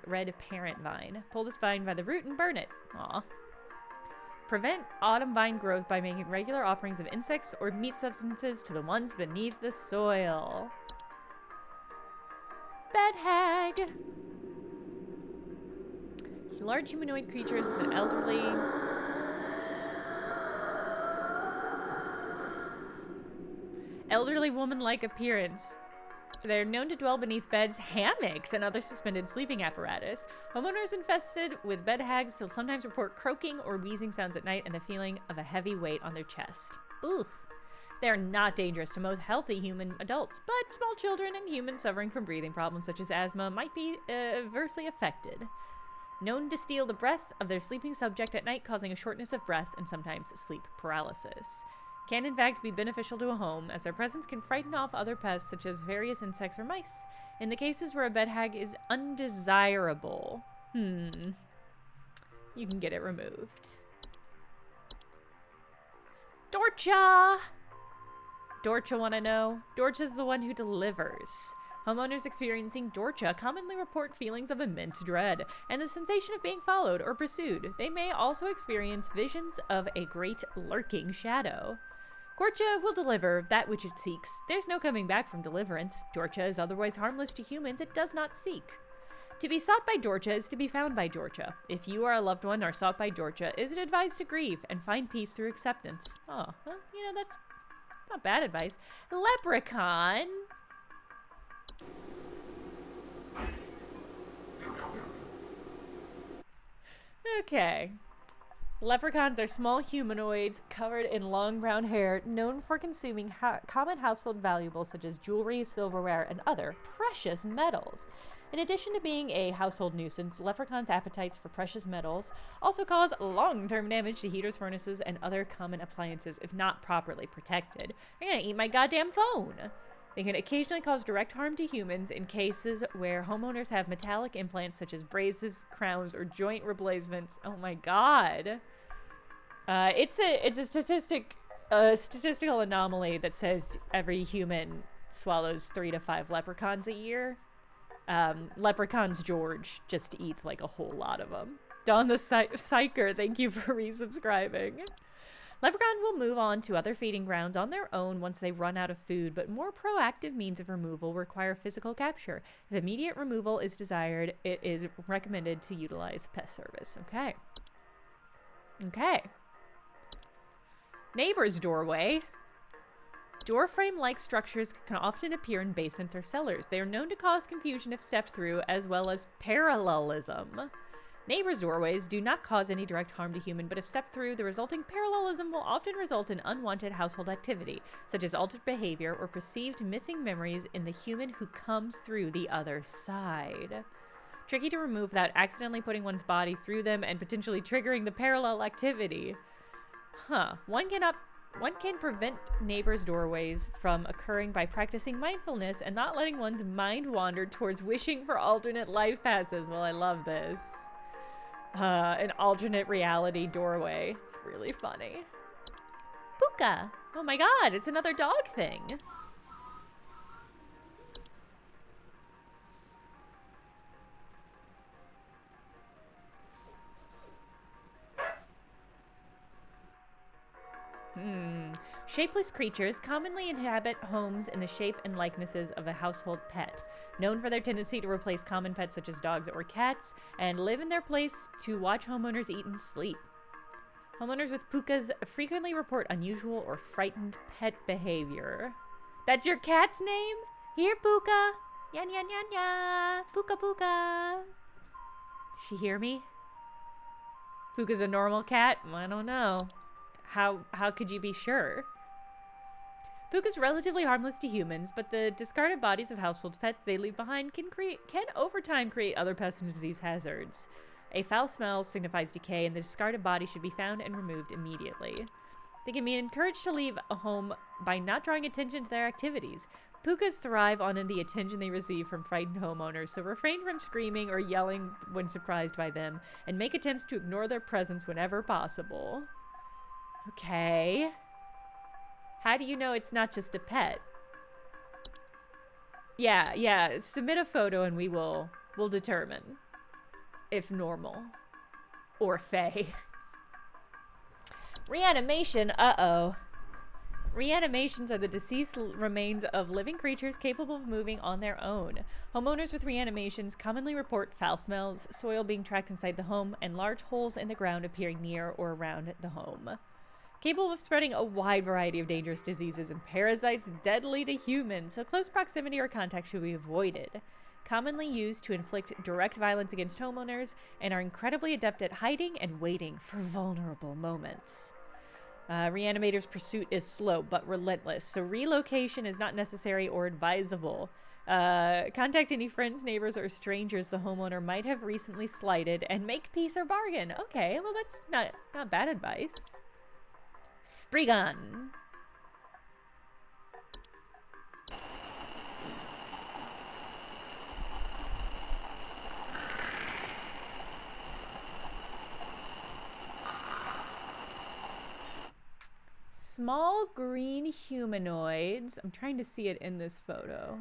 parent vine. Pull this vine by the root and burn it. Aw. Prevent autumn vine growth by making regular offerings of insects or meat substances to the ones beneath the soil. Bed hag. Large humanoid creatures with an elderly woman-like appearance. They're known to dwell beneath beds, hammocks, and other suspended sleeping apparatus. Homeowners infested with bed hags will sometimes report croaking or wheezing sounds at night and the feeling of a heavy weight on their chest. Oof. They're not dangerous to most healthy human adults, but small children and humans suffering from breathing problems such as asthma might be adversely affected. Known to steal the breath of their sleeping subject at night, causing a shortness of breath and sometimes sleep paralysis. Can in fact be beneficial to a home, as their presence can frighten off other pests such as various insects or mice. In the cases where a bed hag is undesirable, you can get it removed. Dorcha! Dorcha wanna know? Dorcha's the one who delivers. Homeowners experiencing Dorcha commonly report feelings of immense dread and the sensation of being followed or pursued. They may also experience visions of a great lurking shadow. Dorcha will deliver that which it seeks. There's no coming back from deliverance. Dorcha is otherwise harmless to humans it does not seek. To be sought by Dorcha is to be found by Dorcha. If you or a loved one are sought by Dorcha, is it advised to grieve and find peace through acceptance? Oh, well, that's not bad advice. Leprechaun. Okay. Leprechauns are small humanoids covered in long brown hair, known for consuming common household valuables such as jewelry, silverware, and other precious metals. In addition to being a household nuisance, leprechauns' appetites for precious metals also cause long-term damage to heaters, furnaces, and other common appliances if not properly protected. They're gonna eat my goddamn phone! They can occasionally cause direct harm to humans in cases where homeowners have metallic implants such as braces, crowns, or joint replacements. Oh my god. It's a statistical anomaly that says every human swallows 3 to 5 leprechauns a year. Leprechauns George just eats like a whole lot of them. Don the Psyker, thank you for resubscribing. Leprechauns will move on to other feeding grounds on their own once they run out of food, but more proactive means of removal require physical capture. If immediate removal is desired, it is recommended to utilize pest service. Okay. Okay. Neighbor's doorway. Door frame-like structures can often appear in basements or cellars. They are known to cause confusion if stepped through, as well as parallelism. Neighbors' doorways do not cause any direct harm to human, but if stepped through, the resulting parallelism will often result in unwanted household activity, such as altered behavior or perceived missing memories in the human who comes through the other side. Tricky to remove without accidentally putting one's body through them and potentially triggering the parallel activity. One cannot One can prevent neighbors' doorways from occurring by practicing mindfulness and not letting one's mind wander towards wishing for alternate life passes. Well, I love this. An alternate reality doorway. It's really funny. Puka! Oh my god, it's another dog thing. Shapeless creatures commonly inhabit homes in the shape and likenesses of a household pet, known for their tendency to replace common pets such as dogs or cats, and live in their place to watch homeowners eat and sleep. Homeowners with pukas frequently report unusual or frightened pet behavior. That's your cat's name? Here, Puka! Nya nya nya nya! Puka puka! Did she hear me? Puka's a normal cat? I don't know. How could you be sure? Puka's relatively harmless to humans, but the discarded bodies of household pets they leave behind can over time create other pest and disease hazards. A foul smell signifies decay, and the discarded body should be found and removed immediately. They can be encouraged to leave a home by not drawing attention to their activities. Pukas thrive on the attention they receive from frightened homeowners, so refrain from screaming or yelling when surprised by them, and make attempts to ignore their presence whenever possible. Okay. How do you know it's not just a pet? Yeah, submit a photo and we'll determine if normal or fey. Reanimation, uh-oh. Reanimations are the deceased remains of living creatures capable of moving on their own. Homeowners with reanimations commonly report foul smells, soil being tracked inside the home, and large holes in the ground appearing near or around the home. Capable of spreading a wide variety of dangerous diseases and parasites deadly to humans, so close proximity or contact should be avoided. Commonly used to inflict direct violence against homeowners, and are incredibly adept at hiding and waiting for vulnerable moments. Reanimator's pursuit is slow but relentless, so relocation is not necessary or advisable. Contact any friends, neighbors, or strangers the homeowner might have recently slighted and make peace or bargain. Okay, well that's not bad advice. Spriggan. Small green humanoids. I'm trying to see it in this photo.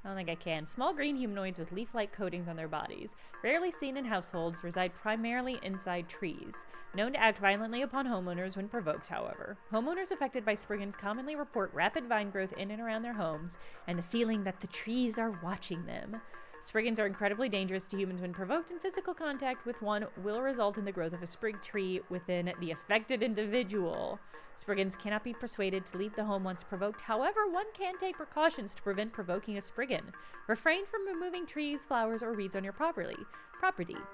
I don't think I can. Small green humanoids with leaf-like coatings on their bodies, rarely seen in households, reside primarily inside trees. Known to act violently upon homeowners when provoked, however. Homeowners affected by Spriggans commonly report rapid vine growth in and around their homes, and the feeling that the trees are watching them. Spriggans are incredibly dangerous to humans when provoked, and physical contact with one will result in the growth of a sprig tree within the affected individual. Spriggans cannot be persuaded to leave the home once provoked. However, one can take precautions to prevent provoking a Spriggan. Refrain from removing trees, flowers, or weeds on your property.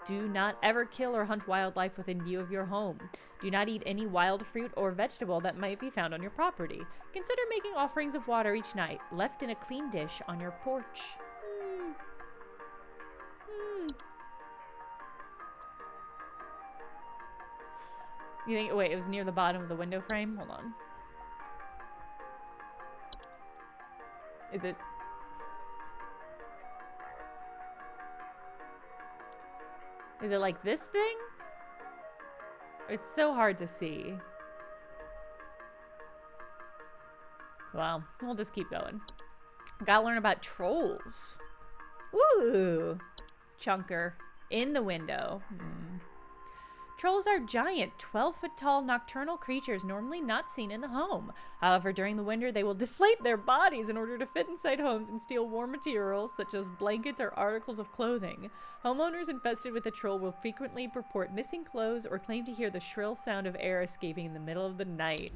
Do not ever kill or hunt wildlife within view of your home. Do not eat any wild fruit or vegetable that might be found on your property. Consider making offerings of water each night, left in a clean dish on your porch. You think, wait, it was near the bottom of the window frame? Hold on. Is it? Is it like this thing? It's so hard to see. Well, we'll just keep going. Gotta learn about trolls. Woo! Chunker. In the window. Trolls are giant, 12-foot-tall nocturnal creatures normally not seen in the home. However, during the winter, they will deflate their bodies in order to fit inside homes and steal warm materials such as blankets or articles of clothing. Homeowners infested with a troll will frequently report missing clothes or claim to hear the shrill sound of air escaping in the middle of the night.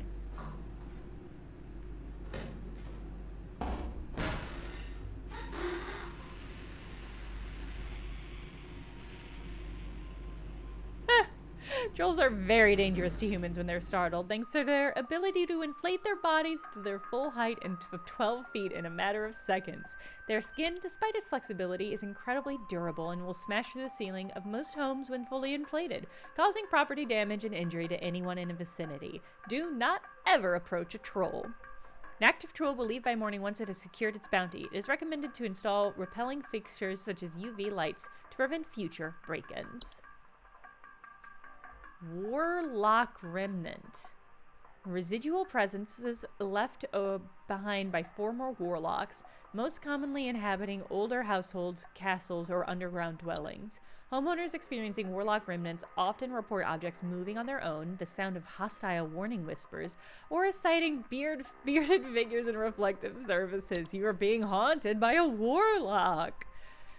Trolls are very dangerous to humans when they're startled, thanks to their ability to inflate their bodies to their full height of 12 feet in a matter of seconds. Their skin, despite its flexibility, is incredibly durable and will smash through the ceiling of most homes when fully inflated, causing property damage and injury to anyone in the vicinity. Do not ever approach a troll. An active troll will leave by morning once it has secured its bounty. It is recommended to install repelling fixtures such as UV lights to prevent future break-ins. Warlock Remnant. Residual presences left behind by former warlocks, most commonly inhabiting older households, castles, or underground dwellings. Homeowners experiencing warlock remnants often report objects moving on their own, the sound of hostile warning whispers, or sighting bearded figures in reflective surfaces. You are being haunted by a warlock.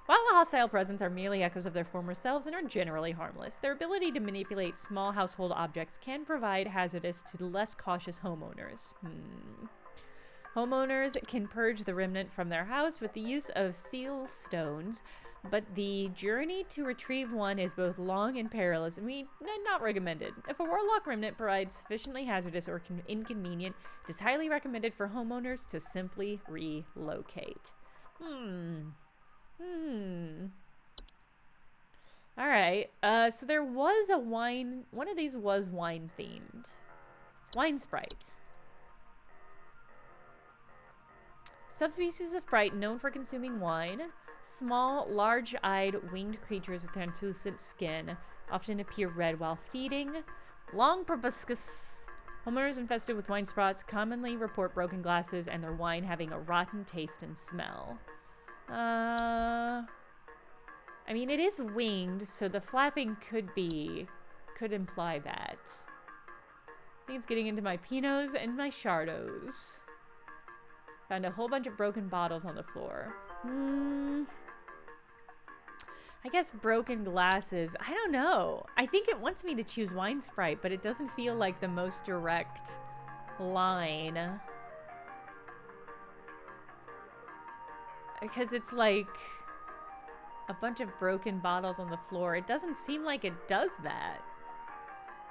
While the hostile presence are merely echoes of their former selves and are generally harmless, their ability to manipulate small household objects can provide hazardous to less cautious homeowners. Homeowners can purge the remnant from their house with the use of seal stones, but the journey to retrieve one is both long and perilous and not recommended. If a warlock remnant provides sufficiently hazardous or inconvenient, it is highly recommended for homeowners to simply relocate. Alright, so there was a wine, one of these was wine themed. Wine Sprite. Subspecies of sprite known for consuming wine. Small, large-eyed, winged creatures with translucent skin often appear red while feeding. Long proboscis. Homeowners infested with wine sprots commonly report broken glasses and their wine having a rotten taste and smell. I mean, it is winged, so the flapping could imply that. I think it's getting into my Pinots and my Chardos. Found a whole bunch of broken bottles on the floor. I guess broken glasses. I don't know. I think it wants me to choose Wine Sprite, but it doesn't feel like the most direct line. Because it's like a bunch of broken bottles on the floor. It doesn't seem like it does that.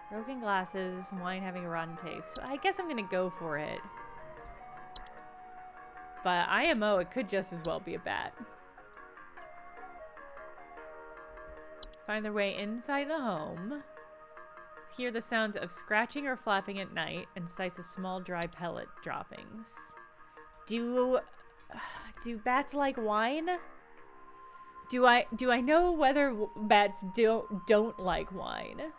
Broken glasses, wine having a rotten taste. I guess I'm gonna go for it. But IMO, it could just as well be a bat. Find their way inside the home. Hear the sounds of scratching or flapping at night and sights of small dry pellet droppings. Do bats like wine? Do I know whether bats don't like wine?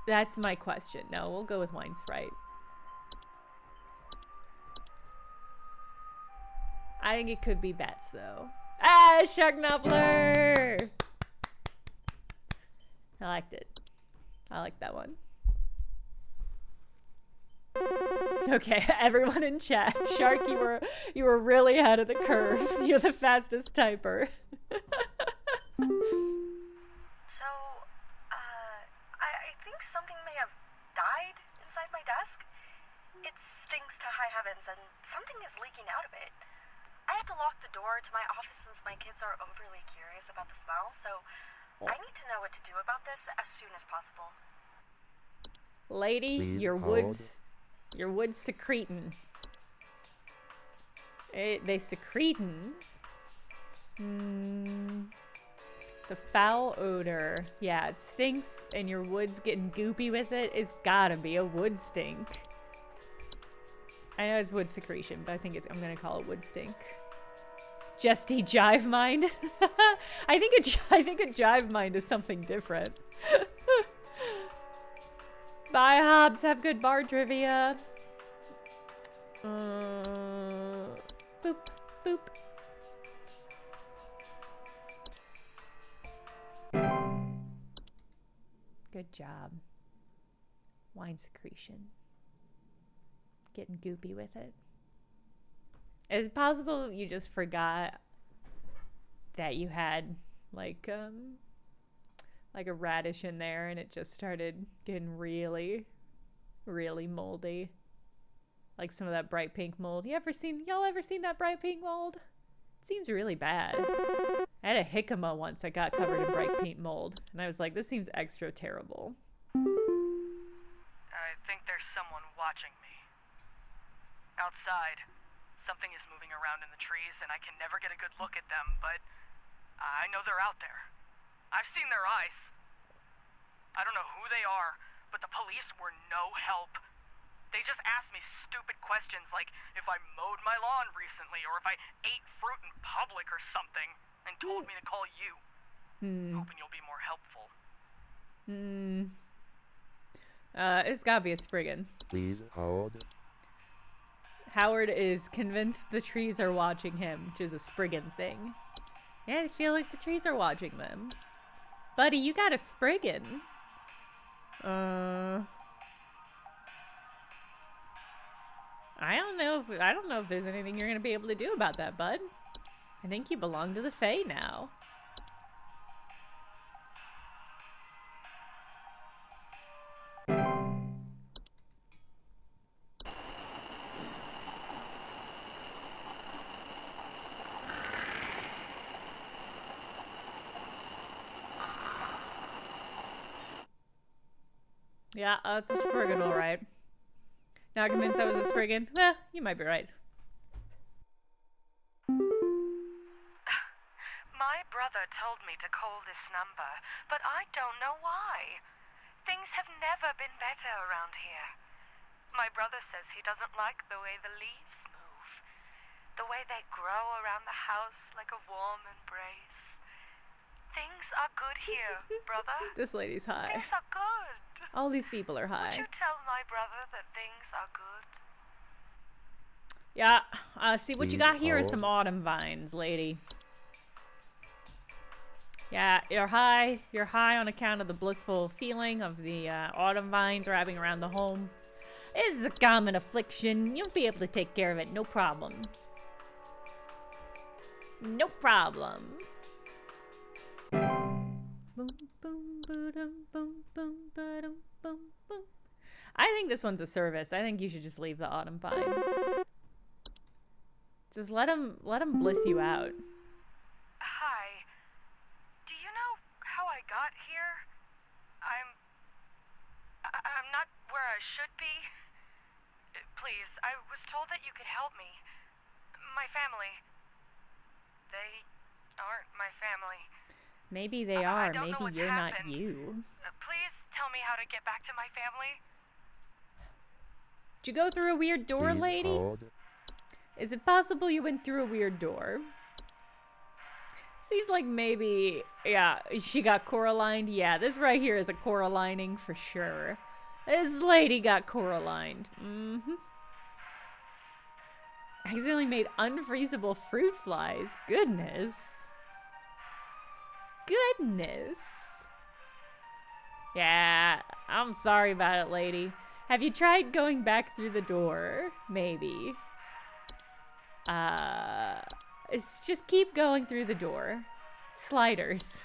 That's my question. No, we'll go with Wine Sprite. I think it could be bats, though. Ah, Sharknobbler! I liked it. I like that one. Okay, everyone in chat. Shark, you were really ahead of the curve. You're the fastest typer. So, I think something may have died inside my desk. It stinks to high heavens, and something is leaking out of it. I have to lock the door to my office since my kids are overly curious about the smell, so I need to know what to do about this as soon as possible. Lady, Please your hold. wood's secretin'. They secretin'? It's a foul odor. Yeah, it stinks and your wood's getting goopy with it. It's gotta be a wood stink. I know it's wood secretion, but I think I'm gonna call it wood stink. Jesty jive mind. I think a jive mind is something different. Bye, Hobbs. Have good bar trivia. Boop, boop. Good job. Wine secretion. Getting goopy with it. Is it possible you just forgot that you had like a radish in there and it just started getting really, really moldy? Like some of that bright pink mold. Y'all ever seen that bright pink mold? Seems really bad. I had a jicama once that got covered in bright paint mold, and I was like, this seems extra terrible. I think there's someone watching me. Outside, something is moving around in the trees, and I can never get a good look at them, but I know they're out there. I've seen their eyes. I don't know who they are, but the police were no help. They just asked me stupid questions like if I mowed my lawn recently or if I ate fruit in public or something, and told me to call you. Hoping you'll be more helpful. It's gotta be a Spriggan. Please hold. Howard is convinced the trees are watching him, which is a Spriggan thing. Yeah, I feel like the trees are watching them. Buddy, you got a Spriggan. I don't know if there's anything you're gonna be able to do about that, bud. I think you belong to the Fae now. Yeah, it's a Spriggan, all right. Not convinced that was a Spriggan? Eh, you might be right. My brother told me to call this number, but I don't know why. Things have never been better around here. My brother says he doesn't like the way the leaves move, the way they grow around the house like a warm embrace. Things are good here, brother. This lady's high. Things are good. All these people are high. Would you tell my brother that things are good? Yeah, see, what you got here is hold. some autumn vines, lady. Yeah, you're high. You're high on account of the blissful feeling of the autumn vines wrapping around the home. This is a common affliction. You'll be able to take care of it, no problem. No problem. Boom, boom, ba-dum, boom, boom, ba-dum, boom, boom. I think this one's a service. I think you should just leave the autumn vines. Just let them bliss you out. Hi. Do you know how I got here? I'm not where I should be. Please, I was told that you could help me. My family. They aren't my family. Maybe they are. don't know Maybe what's you're not happened. you. Please tell me how to get back to my family. Did you go through a weird door, Please lady? hold. Is it possible you went through a weird door? Seems like maybe, yeah, she got Coralined. Yeah, this right here is a Coralining for sure. This lady got Coralined. Accidentally made unfreezable fruit flies. Goodness. Goodness. Yeah, I'm sorry about it, lady. Have you tried going back through the door? Maybe. It's just keep going through the door. Sliders.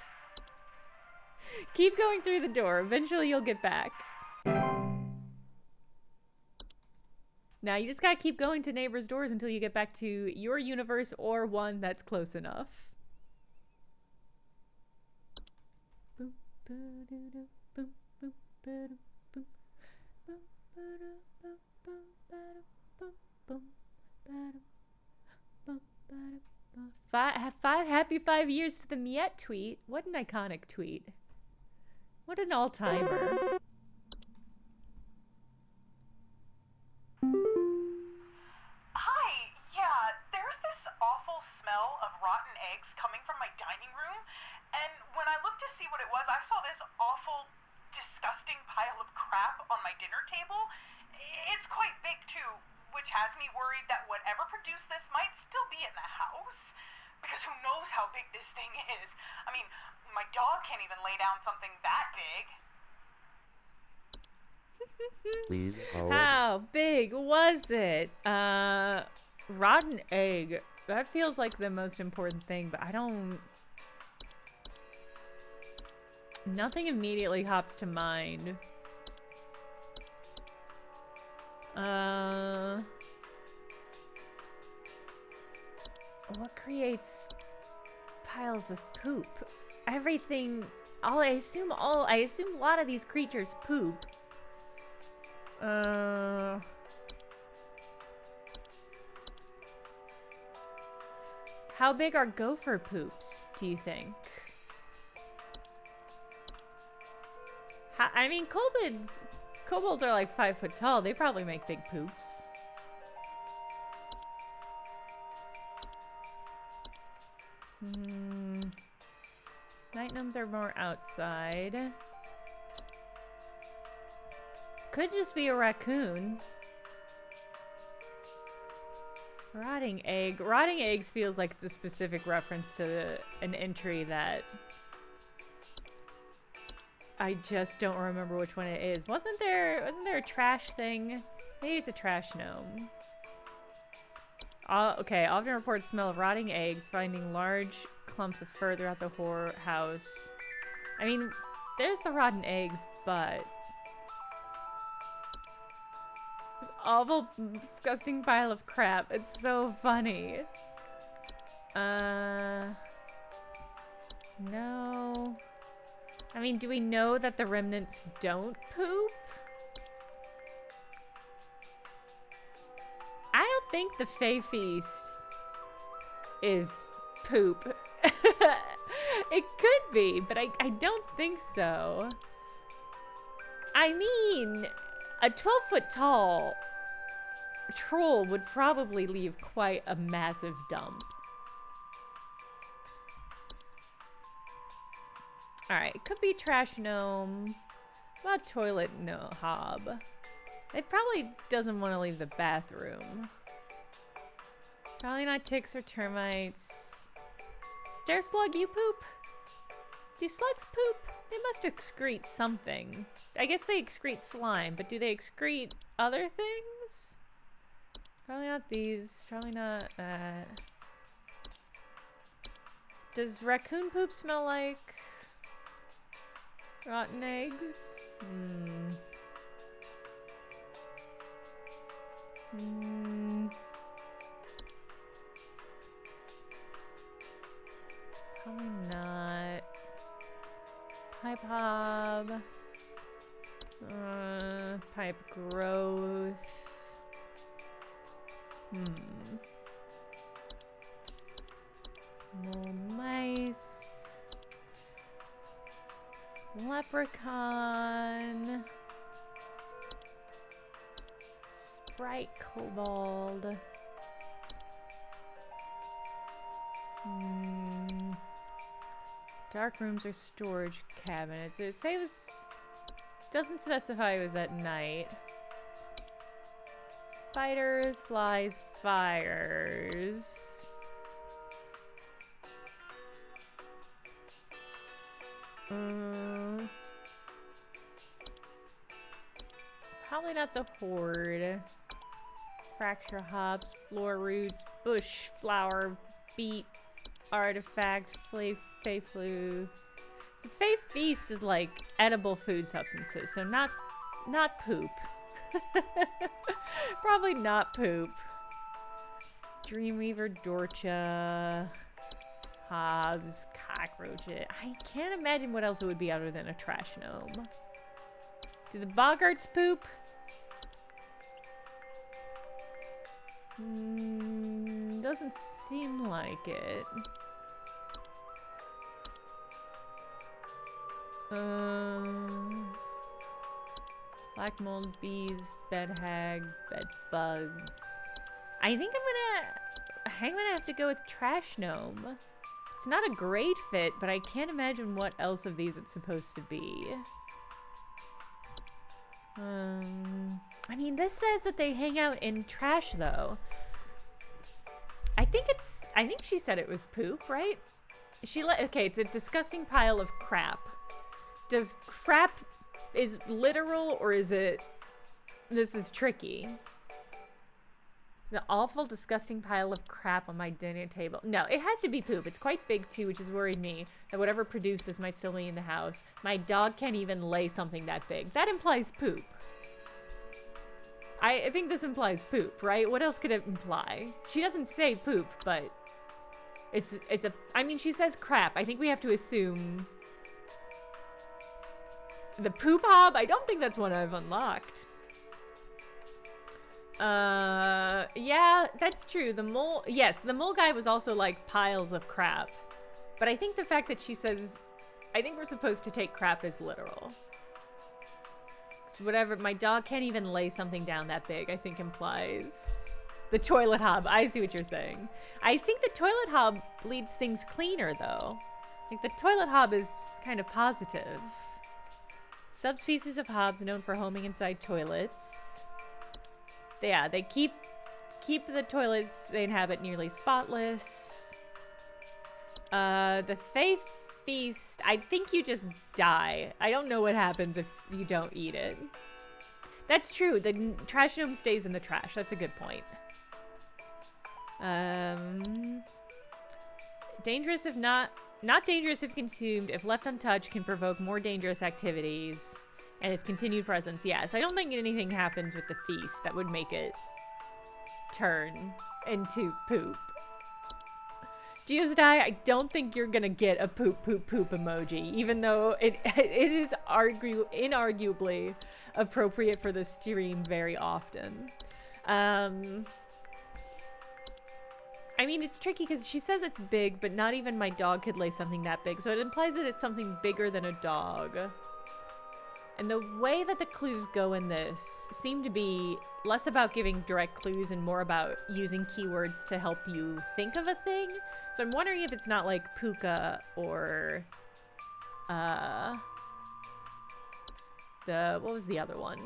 Keep going through the door. Eventually you'll get back. Now you just gotta keep going to neighbors' doors until you get back to your universe or one that's close enough. Boom, ba-do-do, boom, boom, ba-dum, boom, boom, ba-da, boom, boom, ba-dum, boom, boom, ba-dum, boom, ba-dum, boom. Happy 5 years to the Miette tweet. What an iconic tweet. What an all-timer. Hi, yeah, there's this awful smell of rotten eggs coming from my dining room, and when I looked to see what it was, I saw this awful, disgusting pile of crap on my dinner table. It's quite big, too, which has me worried that whatever produced this might still be in the house, because who knows how big this thing is. I mean, my dog can't even lay down something that big. Please hold. How big was it? Rotten egg. That feels like the most important thing, but I don't... Nothing immediately hops to mind. What creates piles of poop? Everything. I assume a lot of these creatures poop. How big are gopher poops, do you think? I mean, kobolds are like 5 foot tall. They probably make big poops. Night gnomes are more outside. Could just be a raccoon. Rotting egg. Rotting eggs feels like it's a specific reference to an entry that I just don't remember which one it is. Wasn't there a trash thing? Maybe it's a trash gnome. Okay, often reports smell of rotting eggs, finding large clumps of fur throughout the house. I mean, there's the rotten eggs, but this awful, disgusting pile of crap. It's so funny. No. I mean, do we know that the remnants don't poop? I don't think the Fae Feast is poop. It could be, but I don't think so. I mean, a 12-foot tall troll would probably leave quite a massive dump. Alright, it could be trash gnome. What about toilet hob? It probably doesn't want to leave the bathroom. Probably not ticks or termites. Stair slug, you poop? Do slugs poop? They must excrete something. I guess they excrete slime, but do they excrete other things? Probably not these. Probably not that. Does raccoon poop smell like rotten eggs? Probably not. Pipe hob. Pipe growth. Mole mice. Leprechaun. Sprite kobold. Dark rooms or storage cabinets. It doesn't specify it was at night. Spiders, flies, fires. Probably not the horde. Fracture hops, floor roots, bush, flower, beet, artifact, fay flu. The Fae Feast is like edible food substances, so not poop. Probably not poop. Dreamweaver, Dorcha, hobs, cockroaches. I can't imagine what else it would be other than a trash gnome. Do the boggarts poop? Doesn't seem like it. Black mold, bees, bed hag, bed bugs. I think I'm gonna have to go with trash gnome. It's not a great fit, but I can't imagine what else of these it's supposed to be. I mean, this says that they hang out in trash, though. I think she said it was poop, right? Okay, it's a disgusting pile of crap. Does crap is literal, or is it this is tricky? The awful, disgusting pile of crap on my dinner table. No, it has to be poop. It's quite big, too, which has worried me that whatever produced this might still be in the house. My dog can't even lay something that big. That implies poop. I think this implies poop, right? What else could it imply? She doesn't say poop, but I mean, she says crap. I think we have to assume the poop hob. I don't think that's one I've unlocked. Yeah, that's true. The mole, yes, the mole guy was also like piles of crap. But I think the fact that she says, I think we're supposed to take crap as literal. So whatever, my dog can't even lay something down that big, I think implies the toilet hob. I see what you're saying. I think the toilet hob leads things cleaner though. I think the toilet hob is kind of positive. Subspecies of hobs known for homing inside toilets. Yeah, they keep the toilets they inhabit nearly spotless. The Faith Feast, I think you just die. I don't know what happens if you don't eat it. That's true. The trash gnome stays in the trash. That's a good point. Dangerous if not dangerous if consumed. If left untouched, can provoke more dangerous activities. And its continued presence, yes. I don't think anything happens with the feast that would make it turn into poop. Geosdie, I don't think you're gonna get a poop emoji, even though it is inarguably appropriate for the stream very often. I mean, it's tricky because she says it's big, but not even my dog could lay something that big, so it implies that it's something bigger than a dog. And the way that the clues go in this seem to be less about giving direct clues and more about using keywords to help you think of a thing. So I'm wondering if it's not like puka or what was the other one?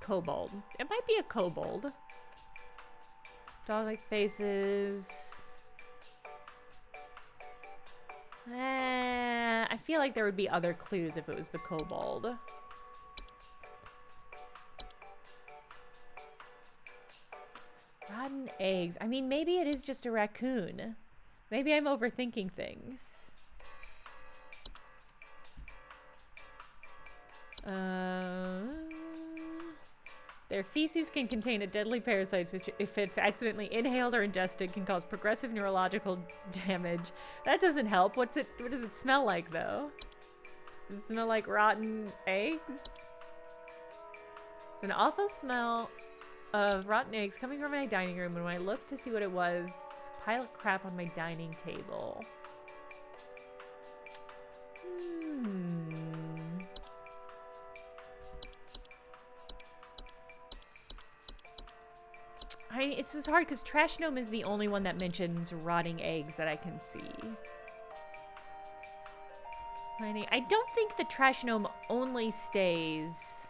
Kobold. It might be a kobold. Dog-like faces. I feel like there would be other clues if it was the kobold. Rotten eggs. I mean, maybe it is just a raccoon. Maybe I'm overthinking things. Their feces can contain a deadly parasite which, if it's accidentally inhaled or ingested, can cause progressive neurological damage. That doesn't help. What does it smell like, though? Does it smell like rotten eggs? It's an awful smell of rotten eggs coming from my dining room, and when I looked to see what it was a pile of crap on my dining table. It's just hard because Trash Gnome is the only one that mentions rotting eggs that I can see. I don't think the Trash Gnome only stays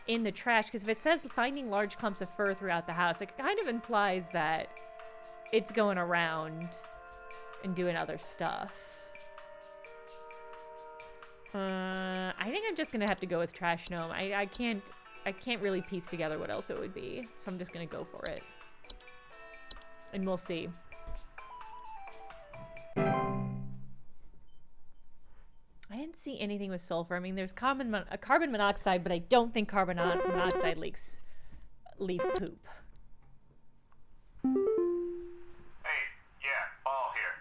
in the trash, because if it says finding large clumps of fur throughout the house, it kind of implies that it's going around and doing other stuff. I think I'm just gonna have to go with Trash Gnome. I can't really piece together what else it would be, so I'm just gonna go for it. And we'll see. I didn't see anything with sulfur. I mean, there's carbon monoxide, but I don't think carbon monoxide leaks leaf poop. Hey, yeah, Paul here.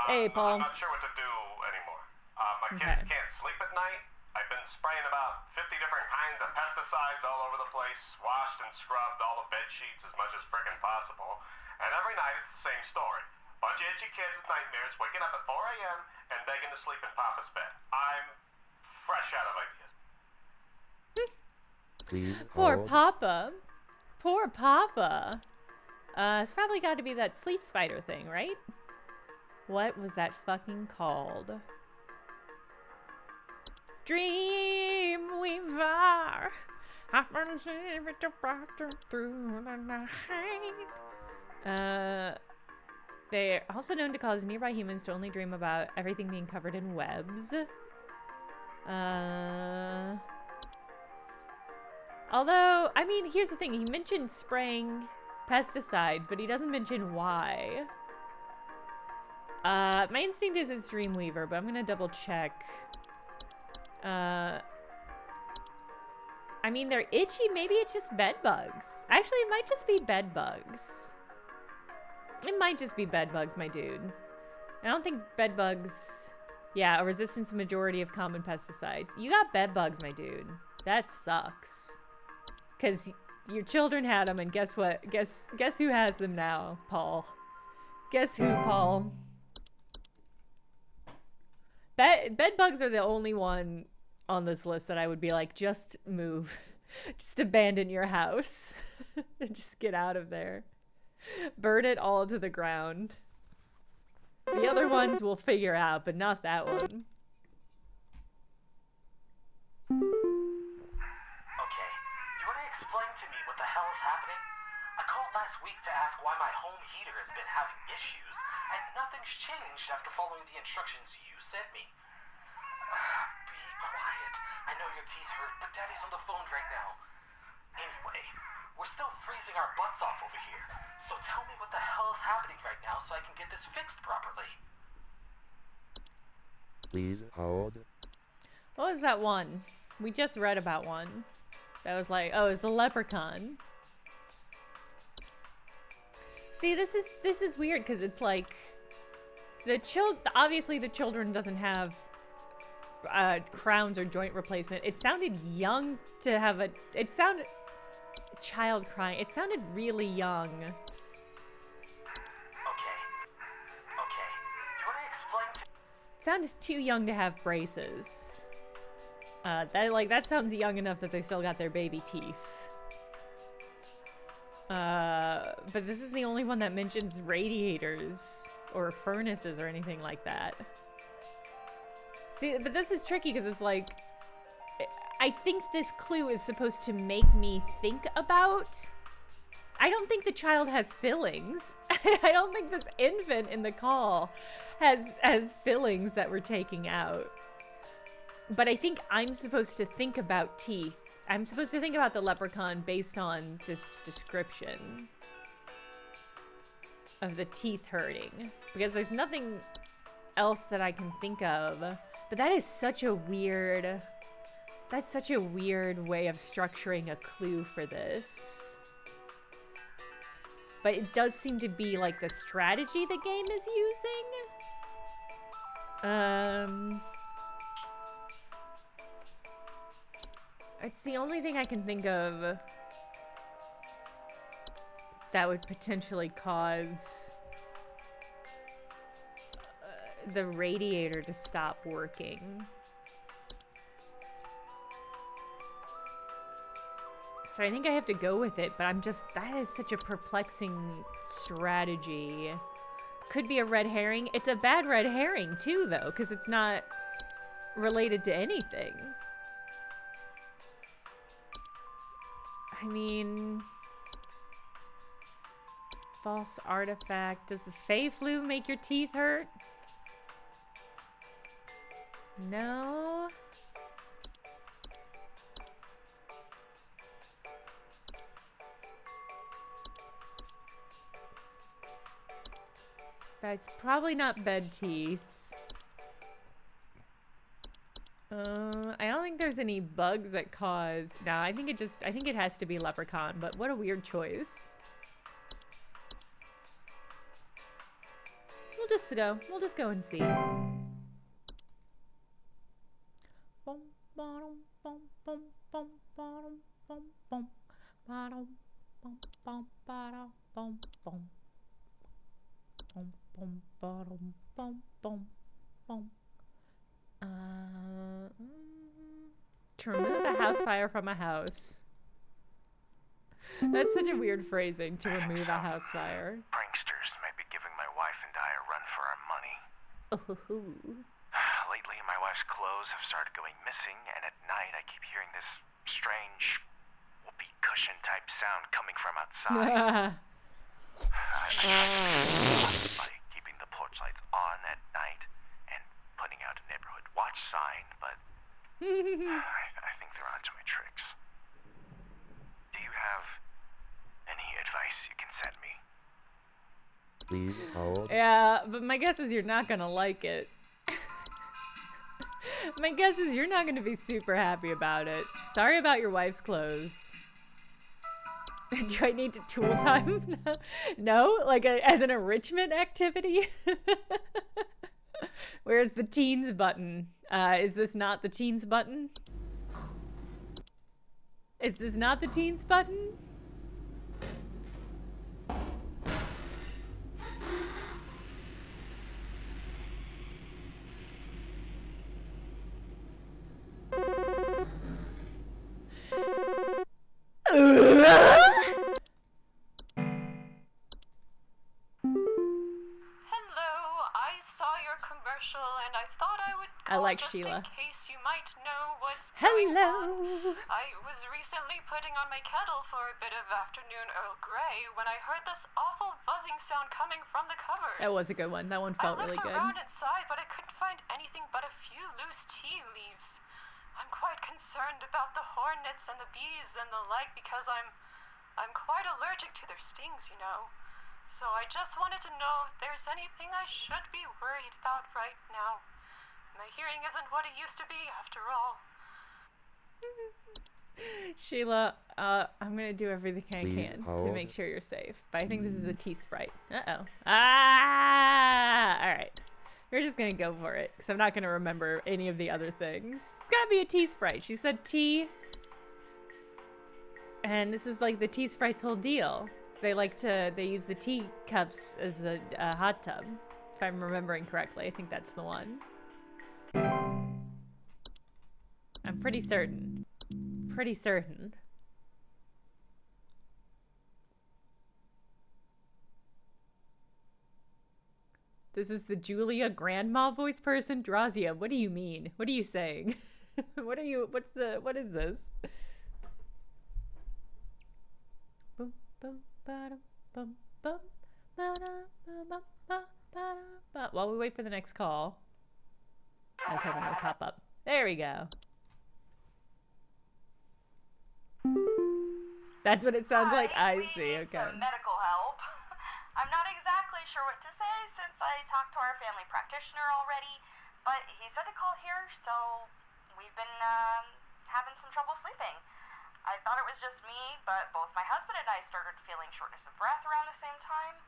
Hey, Paul. I'm not sure what to do anymore. My kids can't sleep at night. I've been spraying about 50 different kinds of pesticides all over the place, washed and scrubbed all the bed sheets as much as frickin' possible, and every night it's the same story. Bunch of itchy kids with nightmares waking up at 4 a.m. and begging to sleep in Papa's bed. I'm fresh out of ideas. Please Poor hold. Papa. Poor Papa. It's probably got to be that sleep spider thing, right? What was that fucking called? Dreamweaver, I've been sleeping through the night. They're also known to cause nearby humans to only dream about everything being covered in webs. Although, I mean, here's the thing. He mentioned spraying pesticides, but he doesn't mention why. My instinct is it's Dreamweaver, but I'm gonna double check. I mean, they're itchy. Maybe it's just bed bugs. Actually, it might just be bed bugs. It might just be bed bugs, my dude. I don't think bed bugs... Yeah, a resistance to majority of common pesticides. You got bed bugs, my dude. That sucks. Because your children had them, and guess what? Guess who has them now, Paul? Guess who, Paul? Bed bugs are the only one on this list that I would be like, just move. Just abandon your house. Just get out of there. Burn it all to the ground. The other ones we'll figure out, but not that one. Okay, you want to explain to me what the hell is happening? I called last week to ask why my home heater has been having issues, and nothing's changed after following the instructions you sent me. Be quiet. I know your teeth hurt, but Daddy's on the phone right now. Anyway, we're still freezing our butts off over here, so tell me what the hell is happening right now so I can get this fixed properly. Please hold. What was that one? We just read about one. That was like, oh, it's the leprechaun. See, this is weird because it's like obviously the children doesn't have crowns or joint replacement. It sounded young to have child crying. It sounded really young. Okay. You want to explain to... Sounds too young to have braces. That sounds young enough that they still got their baby teeth. But this is the only one that mentions radiators or furnaces or anything like that. See, but this is tricky because it's like, I think this clue is supposed to make me think about. I don't think the child has fillings. I don't think this infant in the call has fillings that we're taking out. But I think I'm supposed to think about teeth. I'm supposed to think about the leprechaun based on this description of the teeth hurting. Because there's nothing else that I can think of. But that is such a weird... That's such a weird way of structuring a clue for this. But it does seem to be like the strategy the game is using. It's the only thing I can think of that would potentially cause the radiator to stop working. So I think I have to go with it, but that is such a perplexing strategy. Could be a red herring. It's a bad red herring too, though, because it's not related to anything. I mean... False artifact. Does the Fey flu make your teeth hurt? No. That's probably not bed teeth. I don't think there's any bugs that cause... No, I think it has to be leprechaun, but what a weird choice. We'll just go and see. To remove a house fire from a house. That's such a weird phrasing, to remove a house fire. Pranksters might be giving my wife and I a run for our money. Ooh. Lately, my wife's clothes have started going missing, and at night I keep hearing this strange whoopee cushion type sound coming from outside. By keeping the porch lights on at night and putting out a neighborhood watch sign, but I think they're onto my tricks. Do you have any advice you can send me? Please hold. Yeah, but my guess is you're not gonna like it. My guess is you're not gonna be super happy about it. Sorry about your wife's clothes. Do I need to tool time? No? Like as an enrichment activity? Where's the teens button? Is this not the teens button? Is this not the teens button? And I thought I would I like just Sheila. in case you might know what's Hello. going on. I was recently putting on my kettle for a bit of afternoon Earl Grey when I heard this awful buzzing sound coming from the cupboard. That was a good one. That one felt really good. I looked around inside, but I couldn't find anything but a few loose tea leaves. I'm quite concerned about the hornets and the bees and the like because I'm quite allergic to their stings, you know. So I just wanted to know if there's anything I should be worried about right now. My hearing isn't what it used to be, after all. Sheila, I'm gonna do everything I can to make sure you're safe. But I think this is a tea sprite. Uh-oh. Ah! Alright. We're just gonna go for it, because I'm not gonna remember any of the other things. It's gotta be a tea sprite. She said tea. And this is like the tea sprite's whole deal. They use the tea cups as a hot tub. If I'm remembering correctly, I think that's the one. I'm pretty certain. Pretty certain. This is the Julia grandma voice person. Drazia, what do you mean? What are you saying? What is this? Boom, boom, ba-dum, bum, bum, ba-dum, ba-dum, ba-dum, ba. While we wait for the next call, I was hoping it would pop up. There we go. That's what it sounds like. I see. Okay. Some medical help. I'm not exactly sure what to say since I talked to our family practitioner already, but he said to call here, so we've been having some trouble sleeping. I thought it was just me, but both my husband and I started feeling shortness of breath around the same time.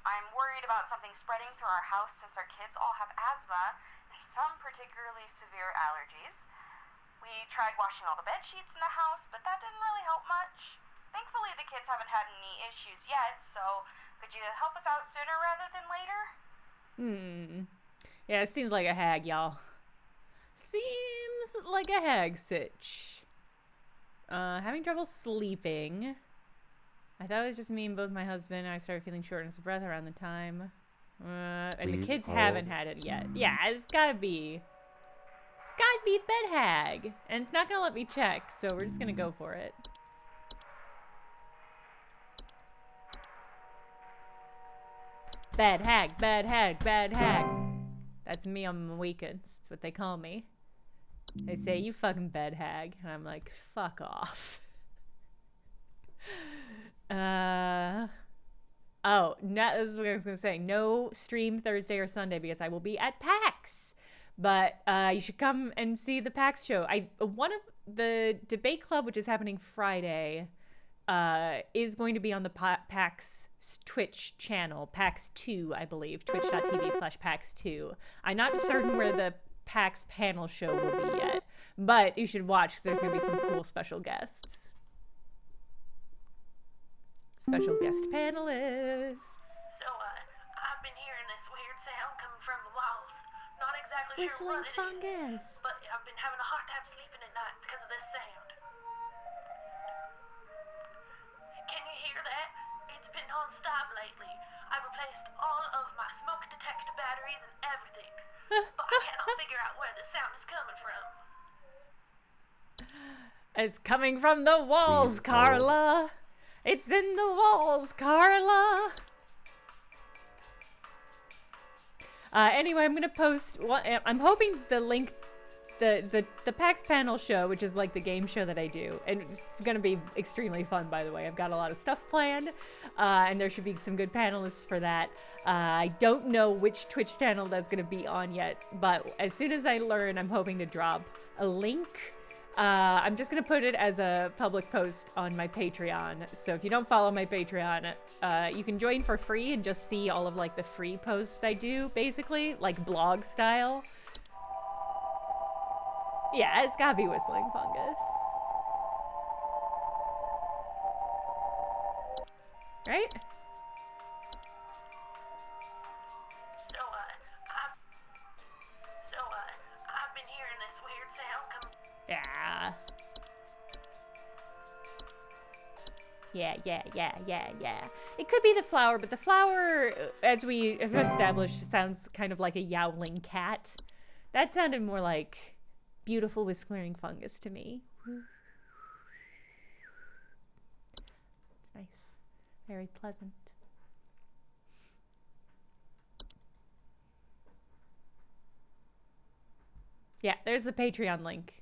I'm worried about something spreading through our house since our kids all have asthma and some particularly severe allergies. We tried washing all the bed sheets in the house, but that didn't really help much. Thankfully, the kids haven't had any issues yet, so could you help us out sooner rather than later? Yeah, it seems like a hag, y'all. Seems like a hag sitch. Having trouble sleeping. I thought it was just me and both my husband and I started feeling shortness of breath around the time. And the kids haven't had it yet. Yeah, it's gotta be bed hag. And it's not gonna let me check, so we're just gonna go for it. Bad hag, bad hag, bad hag. That's me on the weekends. That's what they call me. They say, you fucking bed hag. And I'm like, fuck off. Oh, this is what I was going to say. No stream Thursday or Sunday because I will be at PAX. But you should come and see the PAX show. One of the debate club, which is happening Friday, is going to be on the PAX Twitch channel. PAX 2, I believe. Twitch.tv/PAX 2. I'm not certain where the PAX panel show will be yet. But you should watch because there's going to be some cool special guests. Special guest panelists. So, I've been hearing this weird sound coming from the walls. Not exactly Whistling sure what it fungus. is, but I've been having a hard time sleeping at night because of this sound. Can you hear that? It's been non-stop lately. I've replaced all of my smoke detector batteries and everything. But I cannot figure out where the sound is coming from. It's coming from the walls, Carla. It's in the walls, Carla. Anyway, I'm gonna post. I'm hoping the link, the PAX panel show, which is like the game show that I do, and it's gonna be extremely fun. By the way, I've got a lot of stuff planned, and there should be some good panelists for that. I don't know which Twitch channel that's gonna be on yet, but as soon as I learn, I'm hoping to drop a link I'm just going to put it as a public post on my Patreon. So if you don't follow my Patreon, you can join for free and just see all of like the free posts I do, basically, like blog style. Yeah, it's gotta be whistling fungus. Right? I've been hearing this weird sound come. Yeah. Yeah. It could be the flower, but the flower, as we have established, sounds kind of like a yowling cat. That sounded more like beautiful whispering fungus to me. Nice. Very pleasant. Yeah, there's the Patreon link.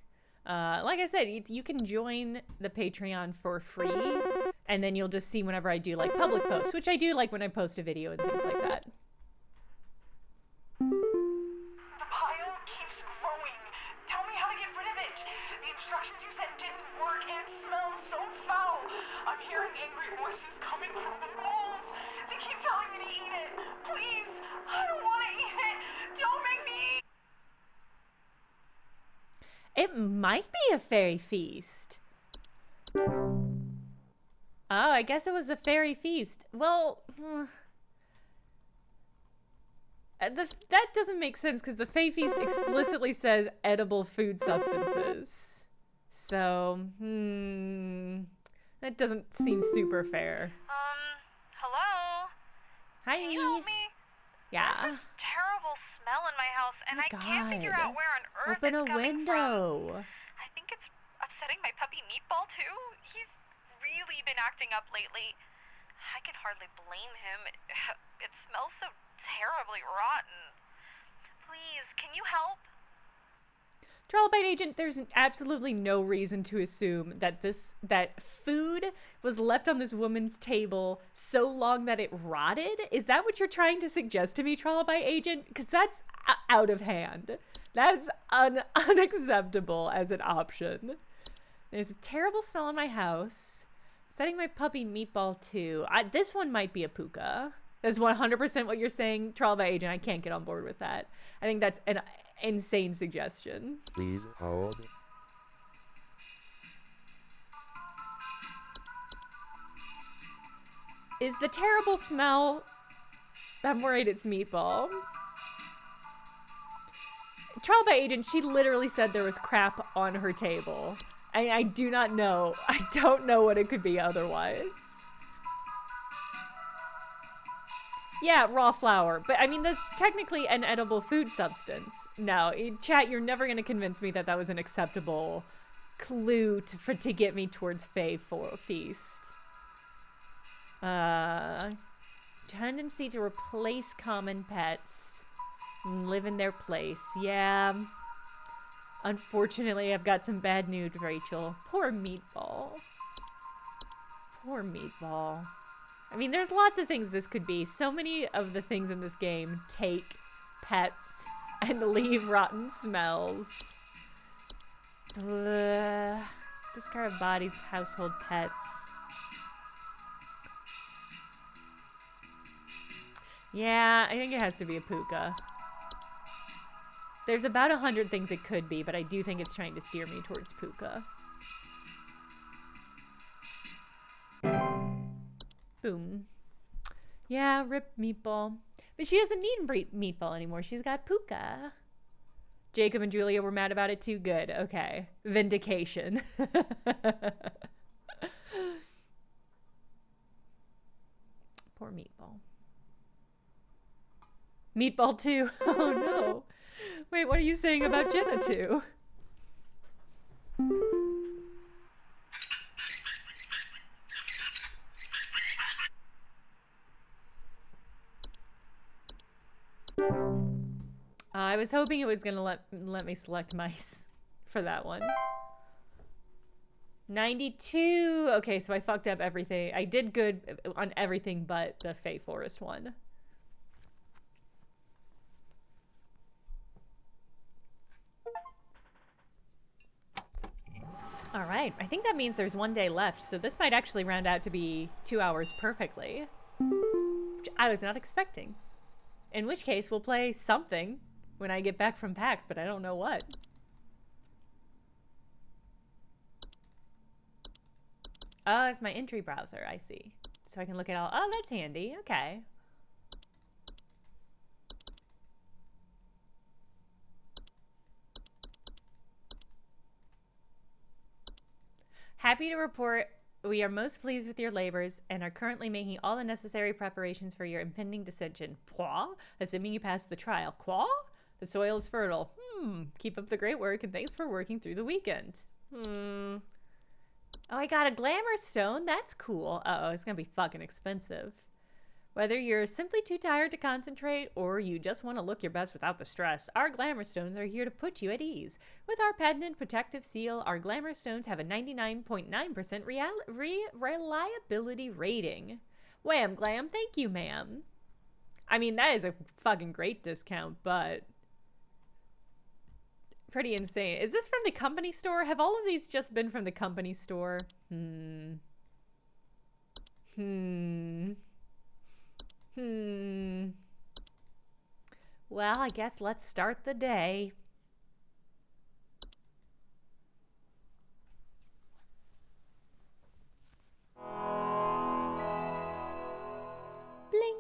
Like I said, you can join the Patreon for free, and then you'll just see whenever I do like public posts, which I do like when I post a video and things like that. The pile keeps growing. Tell me how to get rid of it. The instructions you sent didn't work and it smells so foul. I'm hearing angry voices coming from the walls. They keep telling me to eat it. Please, I don't want to eat it. Don't make me eat. It might be a fairy feast. Oh, I guess it was a fairy feast. Well, that doesn't make sense because the fairy feast explicitly says edible food substances. So, that doesn't seem super fair. Hello? Hi. Can you help me? Yeah. There's a terrible smell in my house, and I can't figure out where on earth Open it's a coming window. from. I think it's upsetting my puppy Meatball, too. He's really been acting up lately. I can hardly blame him. It smells so terribly rotten. Please, can you help? Trilobite Agent, there's absolutely no reason to assume that that food was left on this woman's table so long that it rotted. Is that what you're trying to suggest to me, Trilobite Agent? Because that's out of hand. That's unacceptable as an option. There's a terrible smell in my house. Setting my puppy Meatball too. This one might be a puka. That's 100% what you're saying, Trilobite Agent. I can't get on board with that. I think that's an insane suggestion. Please hold. Is the terrible smell... I'm worried it's Meatball. Trilobite Agent, she literally said there was crap on her table. I do not know. I don't know what it could be otherwise. Yeah, raw flour. But, I mean, that's technically an edible food substance. No, chat, you're never going to convince me that that was an acceptable clue to get me towards Fae for Feast. Tendency to replace common pets and live in their place. Yeah. Unfortunately, I've got some bad news, Rachel. Poor Meatball. Poor Meatball. I mean, there's lots of things this could be. So many of the things in this game take pets and leave rotten smells. Ugh. Discard of bodies of household pets. Yeah, I think it has to be a puka. There's about 100 things it could be, but I do think it's trying to steer me towards puka. Boom. Yeah, rip Meatball. But she doesn't need Meatball anymore. She's got puka. Jacob and Julia were mad about it too. Good. Okay. Vindication. Poor Meatball. Meatball 2. Oh no. Wait, what are you saying about Jenna 2? I was hoping it was gonna let me select mice for that one. 92. Okay, so I fucked up everything. I did good on everything but the Fae Forest one. right. I think that means there's 1 day left, so this might actually round out to be 2 hours perfectly. Which I was not expecting. In which case, we'll play something when I get back from PAX, but I don't know what. Oh, it's my entry browser, I see. So I can look at all... Oh, that's handy. Okay. Happy to report we are most pleased with your labors and are currently making all the necessary preparations for your impending dissension. Quoi? Assuming you pass the trial. Quoi? The soil is fertile. Keep up the great work and thanks for working through the weekend. Oh, I got a glamour stone. That's cool. Uh-oh, it's gonna be fucking expensive. Whether you're simply too tired to concentrate or you just want to look your best without the stress, our glamour stones are here to put you at ease. With our patented protective seal, our glamour stones have a 99.9% reliability rating. Wham, glam, thank you, ma'am. I mean, that is a fucking great discount, but pretty insane. Is this from the company store? Have all of these just been from the company store? Well, I guess let's start the day. Bling!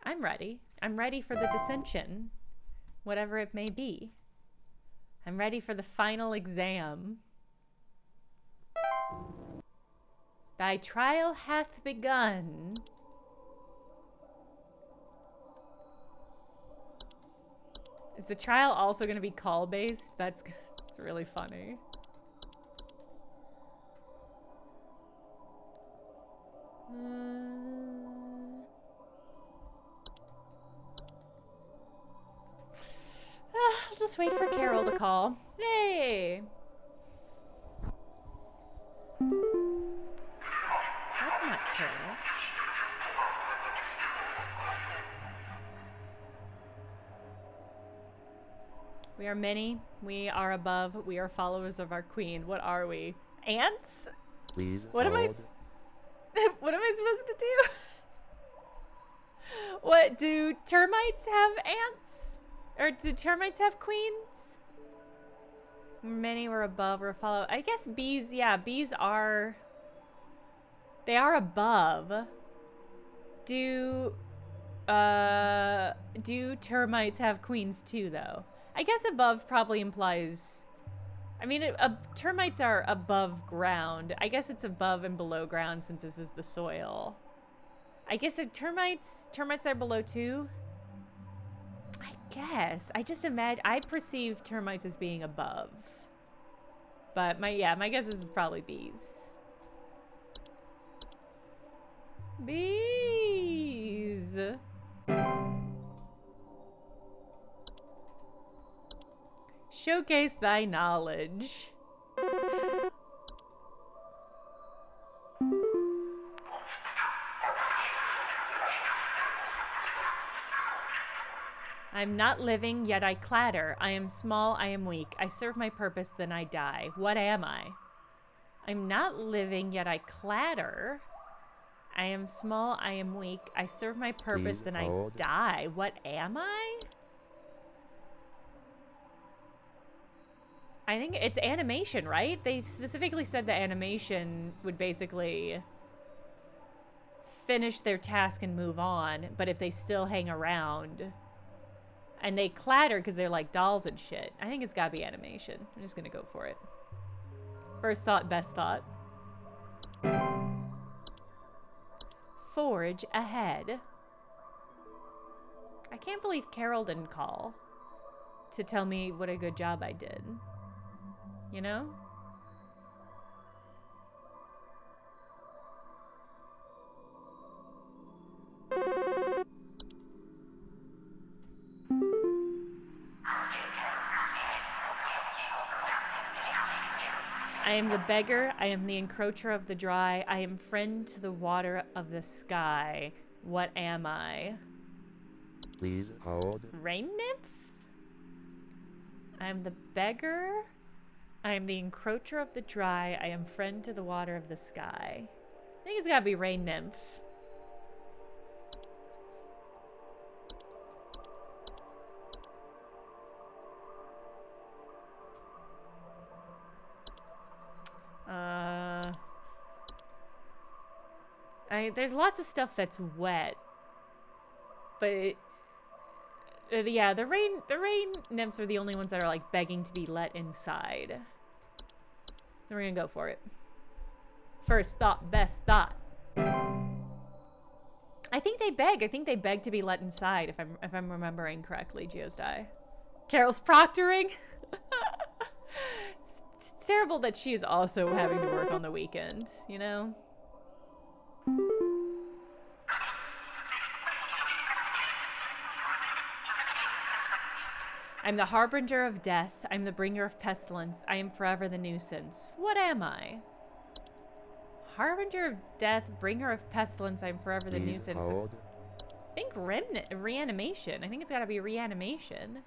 I'm ready. I'm ready for the dissension, whatever it may be. I'm ready for the final exam. Thy trial hath begun. Is the trial also going to be call-based? That's really funny. I'll just wait for Carol to call. Hey! That's not Carol. We are many. We are above. We are followers of our queen. What are we? Ants? Please What am I? hold. What am I supposed to do? What, do termites have ants? Or do termites have queens? Many were above or follow. I guess bees, yeah, bees are... They are above. Do termites have queens too, though? I guess above probably implies... I mean, termites are above ground. I guess it's above and below ground since this is the soil. I guess termites are below too? I guess. I just imagine... I perceive termites as being above. But my guess is probably bees. Bees! Showcase thy knowledge. I'm not living, yet I clatter. I am small, I am weak. I serve my purpose, then I die. What am I? I'm not living, yet I clatter. I am small, I am weak. I serve my purpose, Please then hold. I die. What am I? I think it's animation, right? They specifically said the animation would basically finish their task and move on, but if they still hang around and they clatter because they're like dolls and shit, I think it's gotta be animation. I'm just gonna go for it. First thought, best thought. Forge ahead. I can't believe Carol didn't call to tell me what a good job I did. You know? I am the beggar, I am the encroacher of the dry, I am friend to the water of the sky. What am I? Please hold. Rain nymph? I'm the beggar? I am the encroacher of the dry. I am friend to the water of the sky. I think it's gotta be rain nymph. There's lots of stuff that's wet, but yeah, the rain nymphs are the only ones that are like begging to be let inside. So we're gonna go for it. First thought, best thought. I think they beg. I think they beg to be let inside. If I'm remembering correctly, Geo's die. Carol's proctoring. It's terrible that she is also having to work on the weekend. You know. I'm the harbinger of death. I'm the bringer of pestilence. I am forever the nuisance. What am I? Harbinger of death, bringer of pestilence. I'm forever the nuisance. I think reanimation. I think it's got to be reanimation.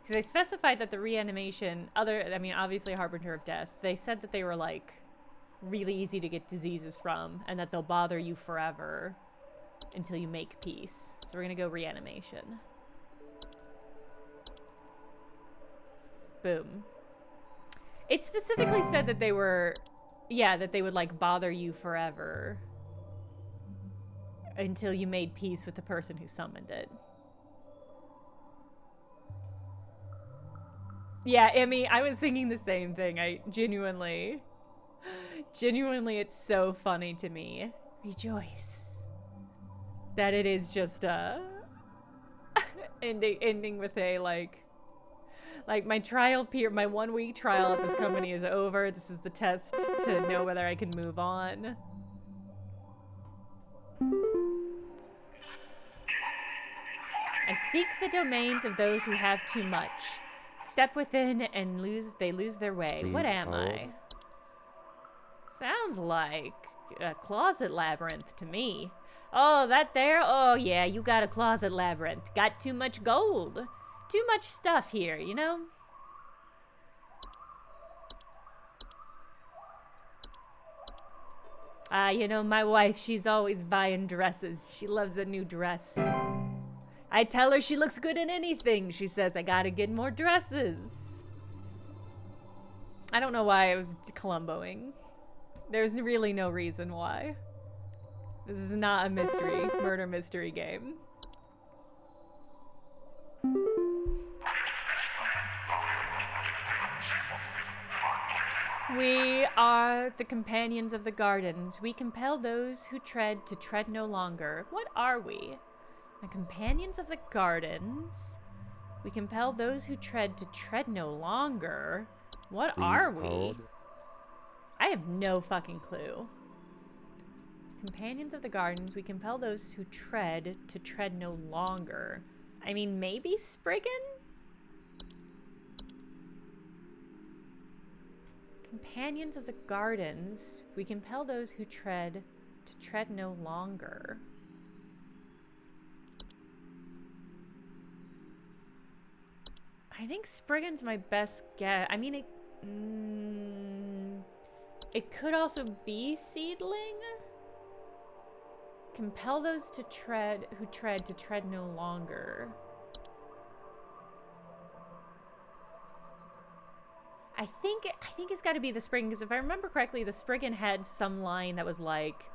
Because they specified that the reanimation, I mean, obviously harbinger of death, they said that they were like really easy to get diseases from and that they'll bother you forever until you make peace. So we're going to go reanimation. Boom. It specifically said that they were, yeah, that they would like bother you forever until you made peace with the person who summoned it. Yeah, Emmy, I was thinking the same thing. I genuinely, it's so funny to me. Rejoice. That it is just ending with a like my trial period, my 1 week trial at this company is over. This is the test to know whether I can move on. I seek the domains of those who have too much. Step within and they lose their way. Please what am hold. I? Sounds like a closet labyrinth to me. Oh, that there? Oh yeah, you got a closet labyrinth. Got too much gold. Too much stuff here, you know? You know, my wife, she's always buying dresses. She loves a new dress. I tell her she looks good in anything. She says, I gotta get more dresses. I don't know why I was Columboing. There's really no reason why. This is not a murder mystery game. We are the companions of the gardens. We compel those who tread to tread no longer. What are we? The companions of the gardens. We compel those who tread to tread no longer. What Please are we? hold. I have no fucking clue. Companions of the gardens. We compel those who tread to tread no longer. I mean, maybe Spriggan? Companions of the gardens, we compel those who tread to tread no longer. I think Spriggan's my best guess. I mean, it could also be Seedling. Compel those to tread who tread to tread no longer. I think it's got to be the Spriggan, because if I remember correctly, the Spriggan had some line that was like,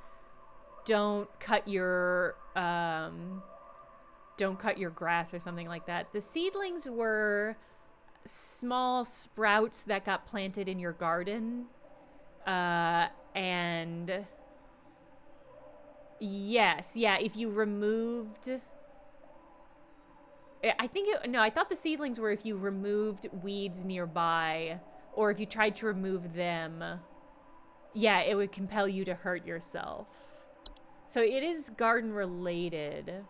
don't cut your grass or something like that. The seedlings were small sprouts that got planted in your garden. And yes, yeah, if you removed, I thought the seedlings were if you removed weeds nearby, or if you tried to remove them, yeah, it would compel you to hurt yourself. So it is garden related.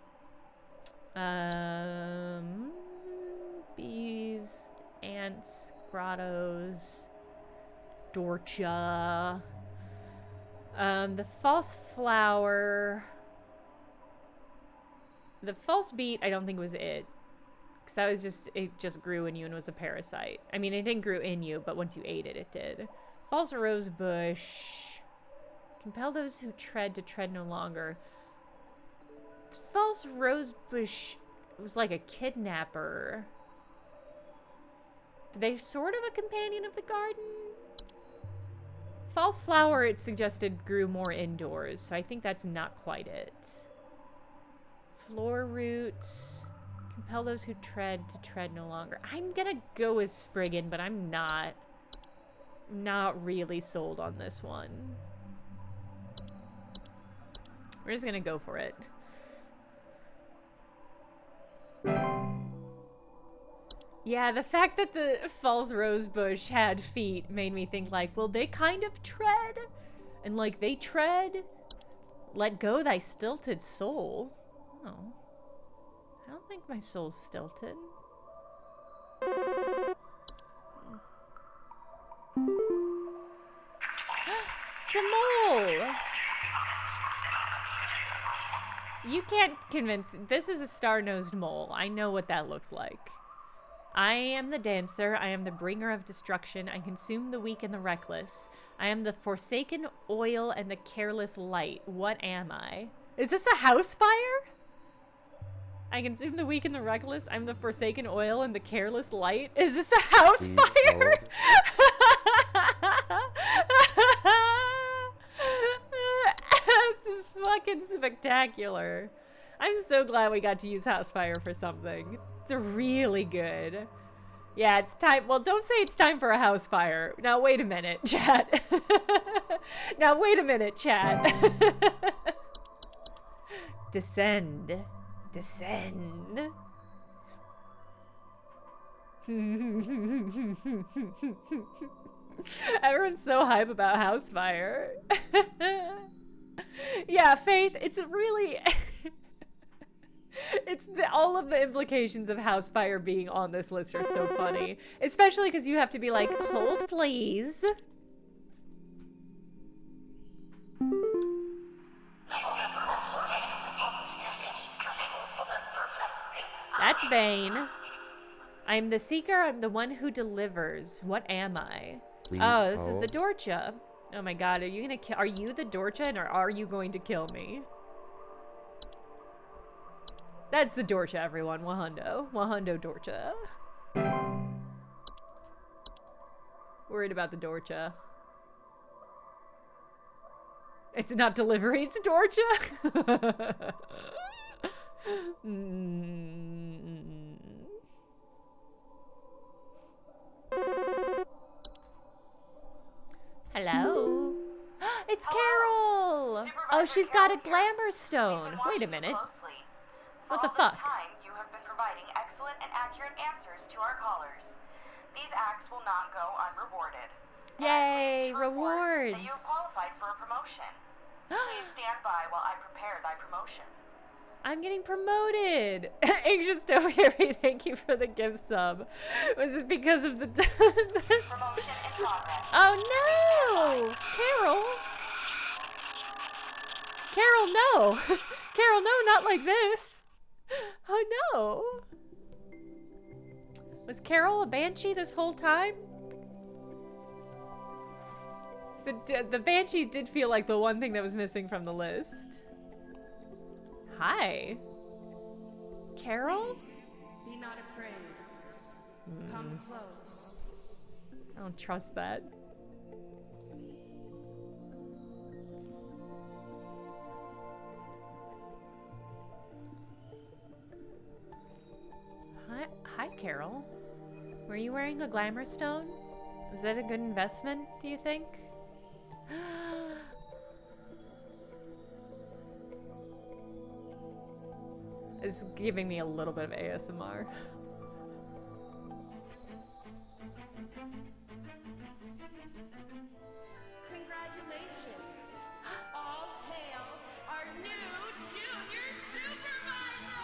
Bees, ants, grottos, Dorcha. The false flower. The false beet, I don't think was it. Because that was just, it just grew in you and was a parasite. I mean, it didn't grow in you, but once you ate it, it did. False rose bush. Compel those who tread to tread no longer. False rose bush was like a kidnapper. Are they sort of a companion of the garden? False flower, it suggested, grew more indoors, so I think that's not quite it. Floor roots. Compel those who tread to tread no longer. I'm gonna go with Spriggan, but I'm not really sold on this one. We're just gonna go for it. Yeah, the fact that the false rose bush had feet made me think like, well, they kind of tread, and like they tread. Let go thy stilted soul. Oh, I don't think my soul's stilted. It's a mole. You can't convince. This is a star-nosed mole. I know what that looks like. I am the dancer. I am the bringer of destruction. I consume the weak and the reckless. I am the forsaken oil and the careless light. What am I? Is this a house fire? I consume the weak and the reckless. I'm the forsaken oil and the careless light. Is this a house fire? That's fucking spectacular. I'm so glad we got to use house fire for something. It's really good. Yeah, it's time. Well, don't say it's time for a house fire. Now, wait a minute, chat. Now, wait a minute, chat. Descend. Descend. Everyone's so hype about house fire. Yeah, Faith, it's really... all of the implications of house fire being on this list are so funny. Especially because you have to be like, hold please. That's Bane. I'm the seeker, I'm the one who delivers. What am I? Please Oh, this is the Dorcha. Oh my god, are you gonna kill? Are you the Dorcha, or are you going to kill me? That's the Dorcha, everyone. Wahundo. Wahundo Dorcha. Worried about the Dorcha. It's not delivery, it's Dorcha. Hello. It's Carol. Oh, she's got a glamour stone. Wait a minute. What the fuck? You have been providing excellent and accurate answers to our callers. These acts will not go unrewarded. Yay, Report rewards. that you have qualified for a promotion. Please stand by while I prepare thy promotion. I'm getting promoted. Anxious Stoeber, thank you for the gift sub. Was it because of the... Promotion in progress. Oh no! Carol! Carol, no! Carol, no, not like this! Oh no! Was Carol a banshee this whole time? So the banshee did feel like the one thing that was missing from the list. Hi. Carol? Be not afraid. Come close. I don't trust that. Hi, Carol. Were you wearing a glamour stone? Was that a good investment, do you think? It's giving me a little bit of ASMR. Congratulations! All hail our new junior supervisor!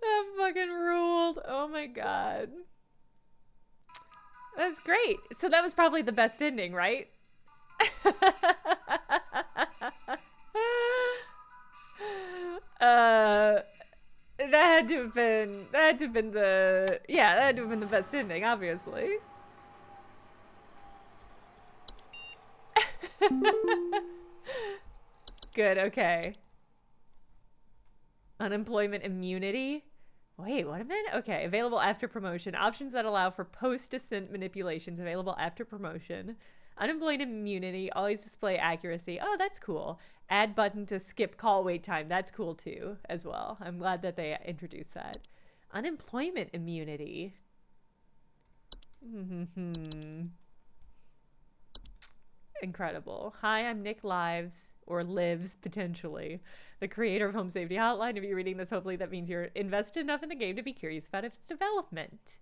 That fucking ruled. Oh my god. That's great. So that was probably the best ending, right? That had to have been the, yeah, that had to have been the best ending, obviously. Good, okay. Unemployment immunity? Wait, what a minute? Okay, available after promotion. Options that allow for post-descent manipulations available after promotion. Unemployment immunity, always display accuracy. Oh, that's cool. Add button to skip call wait time. That's cool too, as well. I'm glad that they introduced that. Unemployment immunity. Incredible. Hi, I'm Nick Lives, or Lives, potentially, the creator of Home Safety Hotline. If you're reading this, hopefully that means you're invested enough in the game to be curious about its development.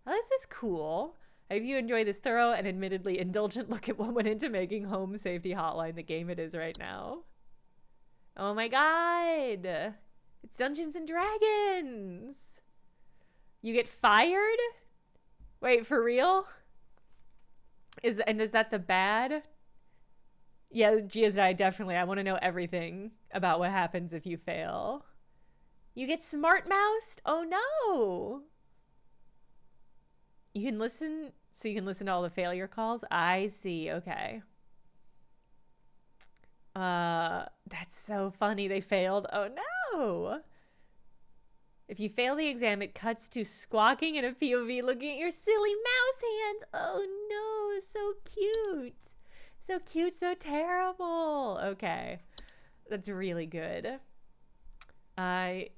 Well, this is cool. I hope you enjoy this thorough and admittedly indulgent look at what went into making Home Safety Hotline the game it is right now. Oh my god! It's Dungeons and Dragons! You get fired? Wait, for real? Is that the bad? Yeah, Giazai, definitely. I want to know everything about what happens if you fail. You get smart moused? Oh no! You can listen, so you can listen to all the failure calls? I see, okay. That's so funny, they failed. Oh no! If you fail the exam, it cuts to squawking in a POV looking at your silly mouse hands. Oh no, so cute. So cute, so terrible. Okay, that's really good. I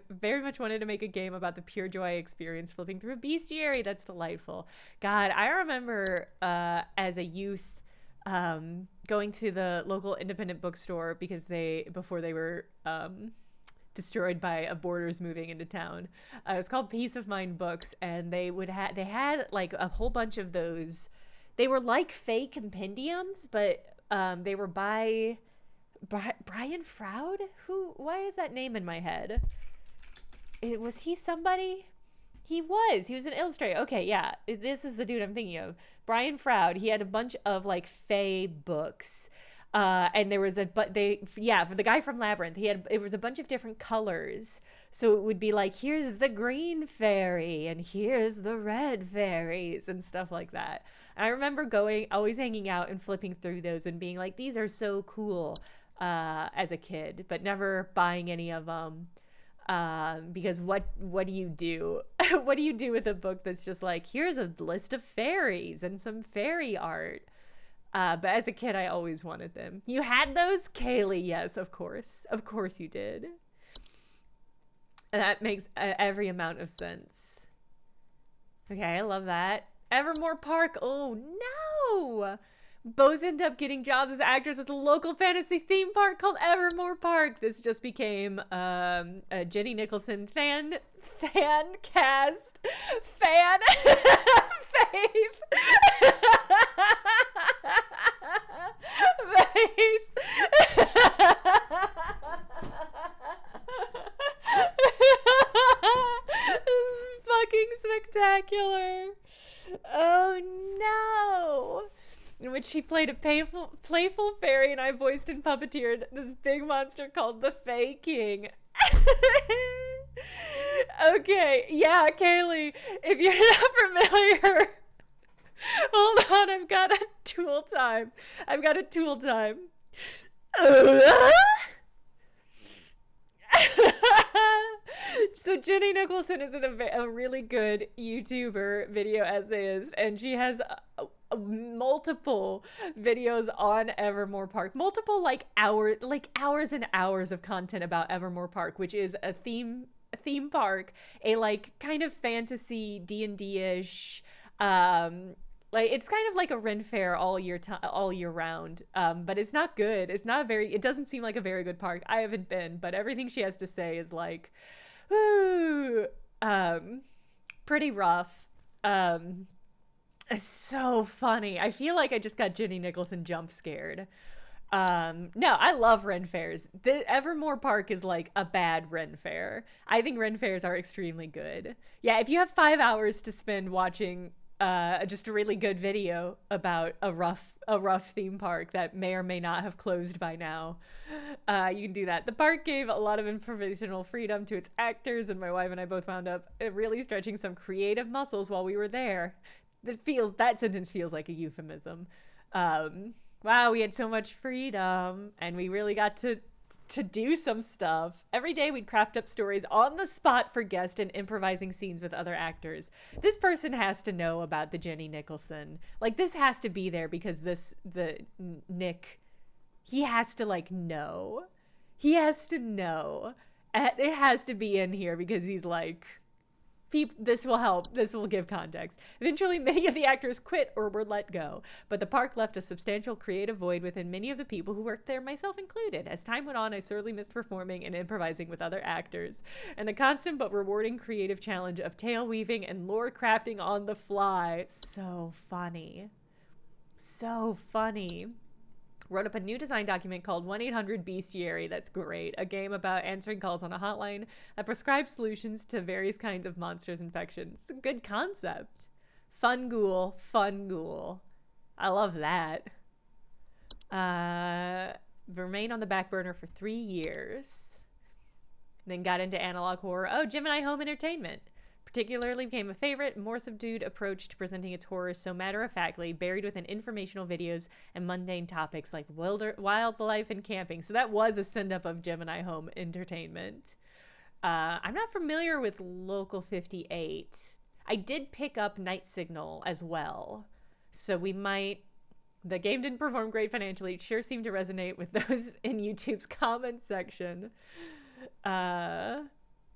very much wanted to make a game about the pure joy experience flipping through a bestiary. That's delightful. God, I remember as a youth going to the local independent bookstore because before they were destroyed by a Borders moving into town. It was called Peace of Mind Books, and they had like a whole bunch of those. They were like fake compendiums, but they were by Brian Froud? Why is that name in my head? Was he somebody? He was an illustrator. Okay, yeah. This is the dude I'm thinking of. Brian Froud. He had a bunch of like fae books. And there was for the guy from Labyrinth, it was a bunch of different colors. So it would be like, here's the green fairy and here's the red fairies and stuff like that. And I remember always hanging out and flipping through those and being like, these are so cool as a kid, but never buying any of them. Because what do you do? What do you do with a book that's just like, here's a list of fairies and some fairy art? But as a kid, I always wanted them. You had those? Kaylee, yes, of course. Of course you did. And that makes every amount of sense. Okay, I love that. Evermore Park. Oh, no! Both end up getting jobs as actors at the local fantasy theme park called Evermore Park. This just became a Jenny Nicholson fan cast. Faith. This is fucking spectacular. Oh no. In which she played a playful fairy and I voiced and puppeteered this big monster called the Fae King. Okay, yeah, Kaylee, if you're not familiar, hold on, I've got a tool time. So Jenny Nicholson is a really good YouTuber video essayist, and she has multiple videos on Evermore Park, multiple hours and hours of content about Evermore Park, which is a theme park, a like kind of fantasy D&D-ish, like it's kind of like a Ren Fair all year round, but it's not good. It doesn't seem like a very good park. I haven't been, but everything she has to say is like, woo, pretty rough. It's so funny. I feel like I just got Jenny Nicholson jump scared. No, I love Ren Fairs. The Evermore Park is like a bad Ren Fair. I think Ren Fairs are extremely good. Yeah, if you have 5 hours to spend watching just a really good video about a rough theme park that may or may not have closed by now, you can do that. The park gave a lot of improvisational freedom to its actors, and my wife and I both wound up really stretching some creative muscles while we were there. That sentence feels like a euphemism. Wow, we had so much freedom, and we really got to do some stuff. Every day we'd craft up stories on the spot for guests and improvising scenes with other actors. This person has to know about the Jenny Nicholson. Like, this has to be there because Nick, he has to like know. He has to know. It has to be in here because he's like, this will help. This will give context. Eventually, many of the actors quit or were let go, but the park left a substantial creative void within many of the people who worked there, myself included. As time went on, I sorely missed performing and improvising with other actors, and the constant but rewarding creative challenge of tale weaving and lore crafting on the fly. So funny. So funny. Wrote up a new design document called 1-800-Bestiary. That's great. A game about answering calls on a hotline that prescribes solutions to various kinds of monsters' infections. It's a good concept. Fun ghoul. I love that. Remained on the back burner for 3 years. Then got into analog horror. Oh, Gemini Home Entertainment. Particularly became a favorite, more subdued approach to presenting its horror so matter-of-factly, buried within informational videos and mundane topics like wildlife and camping. So that was a send-up of Gemini Home Entertainment. I'm not familiar with Local 58. I did pick up Night Signal as well. So we might... The game didn't perform great financially. It sure seemed to resonate with those in YouTube's comment section.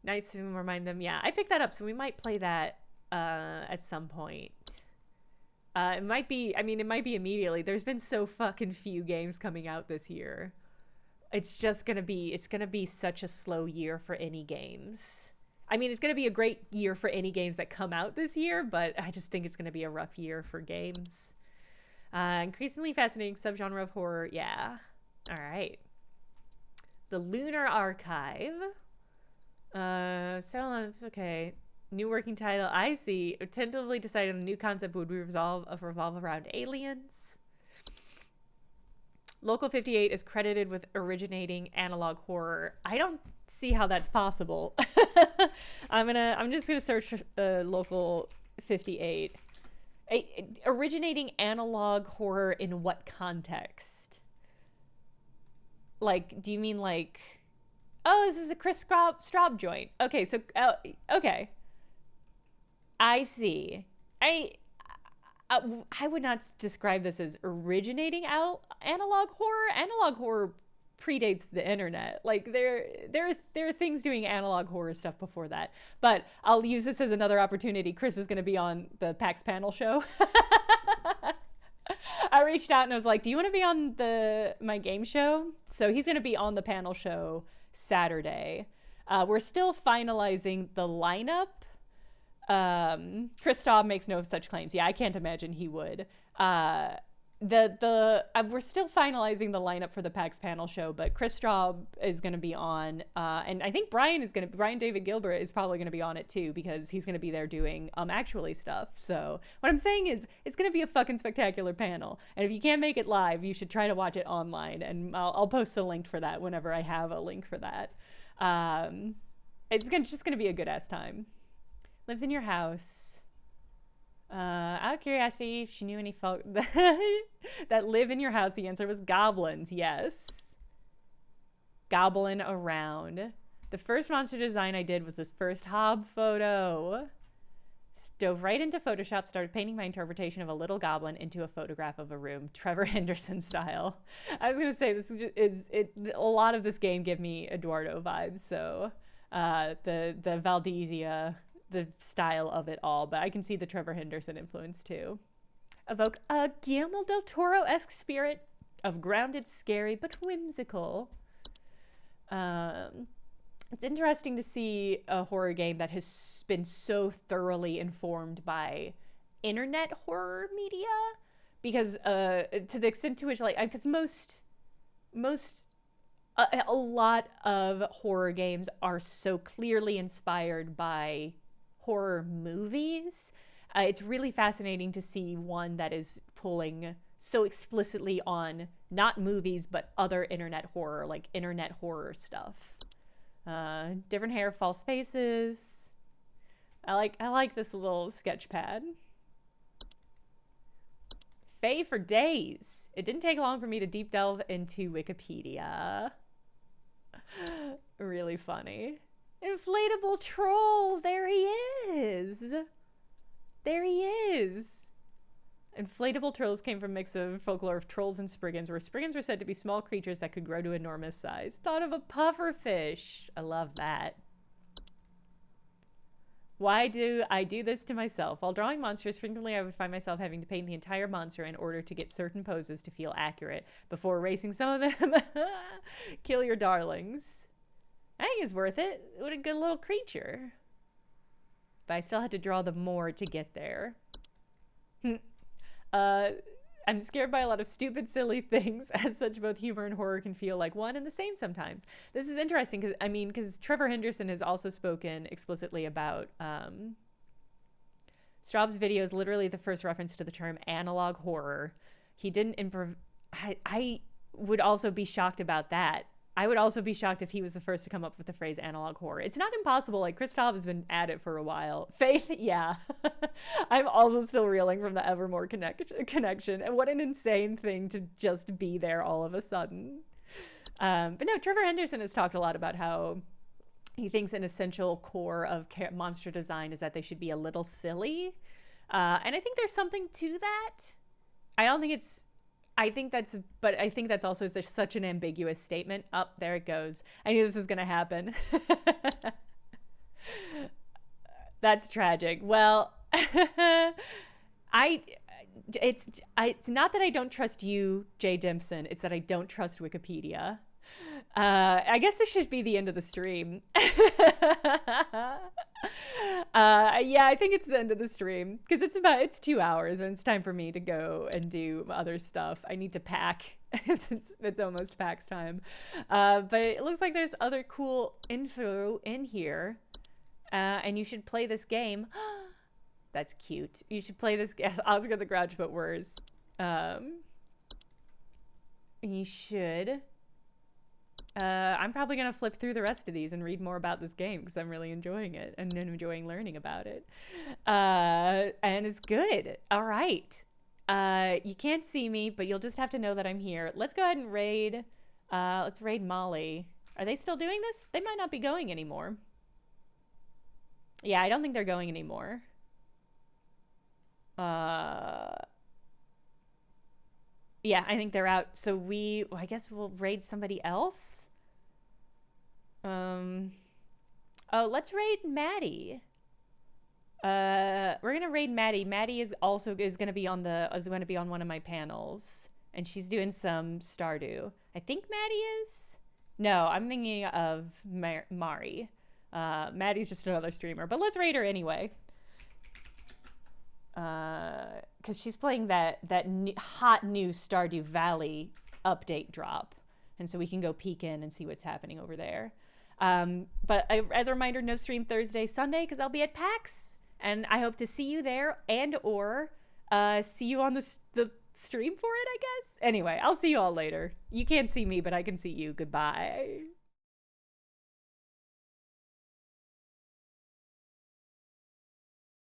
Night Signal, remind them. Yeah, I picked that up, so we might play that at some point. It might be immediately. There's been so fucking few games coming out this year. It's gonna be such a slow year for any games. I mean, it's gonna be a great year for any games that come out this year, but I just think it's gonna be a rough year for games. Increasingly fascinating subgenre of horror. Yeah. All right. The Lunar Archive. Okay. New working title. I see. Tentatively decided the new concept would revolve around aliens. Local 58 is credited with originating analog horror. I don't see how that's possible. I'm just gonna search Local 58. Originating analog horror in what context? Like, do you mean like, oh, this is a Chris Straub joint? Okay, so okay, I see. I would not describe this as originating analog horror. Analog horror predates the internet. Like there are things doing analog horror stuff before that. But I'll use this as another opportunity. Chris is going to be on the PAX panel show. I reached out and I was like, "Do you want to be on my game show?" So he's going to be on the panel show Saturday. We're still finalizing the lineup. Chris Staub makes no such claims. Yeah, I can't imagine he would. We're still finalizing the lineup for the PAX panel show, but Chris Straub is going to be on, and I think Brian David Gilbert is probably going to be on it too, because he's going to be there doing Actually stuff. So what I'm saying is it's going to be a fucking spectacular panel, and if you can't make it live, you should try to watch it online, and I'll post the link for that whenever I have a link for that. It's just going to be a good ass time. Lives in your house. Out of curiosity, if she knew any folk that live in your house, the answer was goblins. Yes. Goblin around. The first monster design I did was this first Hob photo. Dove right into Photoshop, started painting my interpretation of a little goblin into a photograph of a room, Trevor Henderson style. I was gonna say, this is a lot of this game give me Eduardo vibes, so the Valdezia, the style of it all, but I can see the Trevor Henderson influence too. Evoke a Guillermo del Toro-esque spirit of grounded, scary, but whimsical. It's interesting to see a horror game that has been so thoroughly informed by internet horror media, because to the extent to which, like, because a lot of horror games are so clearly inspired by horror movies. It's really fascinating to see one that is pulling so explicitly on not movies but other internet horror, like internet horror stuff. Different hair, false faces. I like this little sketch pad. Faye for days. It didn't take long for me to deep delve into Wikipedia. Really funny. Inflatable troll. There he is. There he is. Inflatable trolls came from a mix of folklore of trolls and spriggans, where spriggans were said to be small creatures that could grow to enormous size. Thought of a pufferfish. I love that. Why do I do this to myself? While drawing monsters, frequently I would find myself having to paint the entire monster in order to get certain poses to feel accurate before erasing some of them. Kill your darlings. I think it's worth it. What a good little creature. But I still had to draw them more to get there. I'm scared by a lot of stupid, silly things. As such, both humor and horror can feel like one and the same sometimes. This is interesting because Trevor Henderson has also spoken explicitly about Straub's video is literally the first reference to the term analog horror. He didn't improv. I would also be shocked about that. I would also be shocked if he was the first to come up with the phrase analog horror. It's not impossible. Like, Christoph has been at it for a while. Faith, yeah. I'm also still reeling from the Evermore connection. And what an insane thing to just be there all of a sudden. But no, Trevor Henderson has talked a lot about how he thinks an essential core of monster design is that they should be a little silly. And I think there's something to that. I think that's also just such an ambiguous statement. Oh, there it goes. I knew this was going to happen. That's tragic. Well, it's not that I don't trust you, Jay Dimpson. It's that I don't trust Wikipedia. I guess this should be the end of the stream. Yeah, I think it's the end of the stream because it's 2 hours and it's time for me to go and do other stuff. I need to pack. It's almost PAX time. But it looks like there's other cool info in here. And you should play this game. That's cute. You should play this game. Oscar the Grouch, but worse. You should. I'm probably going to flip through the rest of these and read more about this game because I'm really enjoying it and enjoying learning about it. And it's good. All right. You can't see me, but you'll just have to know that I'm here. Let's go ahead and raid. Let's raid Molly. Are they still doing this? They might not be going anymore. Yeah, I don't think they're going anymore. Yeah, I think they're out. So I guess we'll raid somebody else. Oh, let's raid Maddie. We're gonna raid Maddie. Maddie is gonna be on one of my panels, and she's doing some Stardew. I think Maddie is. No, I'm thinking of Mari. Maddie's just another streamer, but let's raid her anyway. Because she's playing that hot new Stardew Valley update drop, and so we can go peek in and see what's happening over there. But as a reminder, no stream Thursday, Sunday, because I'll be at PAX, and I hope to see you there or see you on the stream for it, I guess. Anyway, I'll see you all later. You can't see me, but I can see you. Goodbye.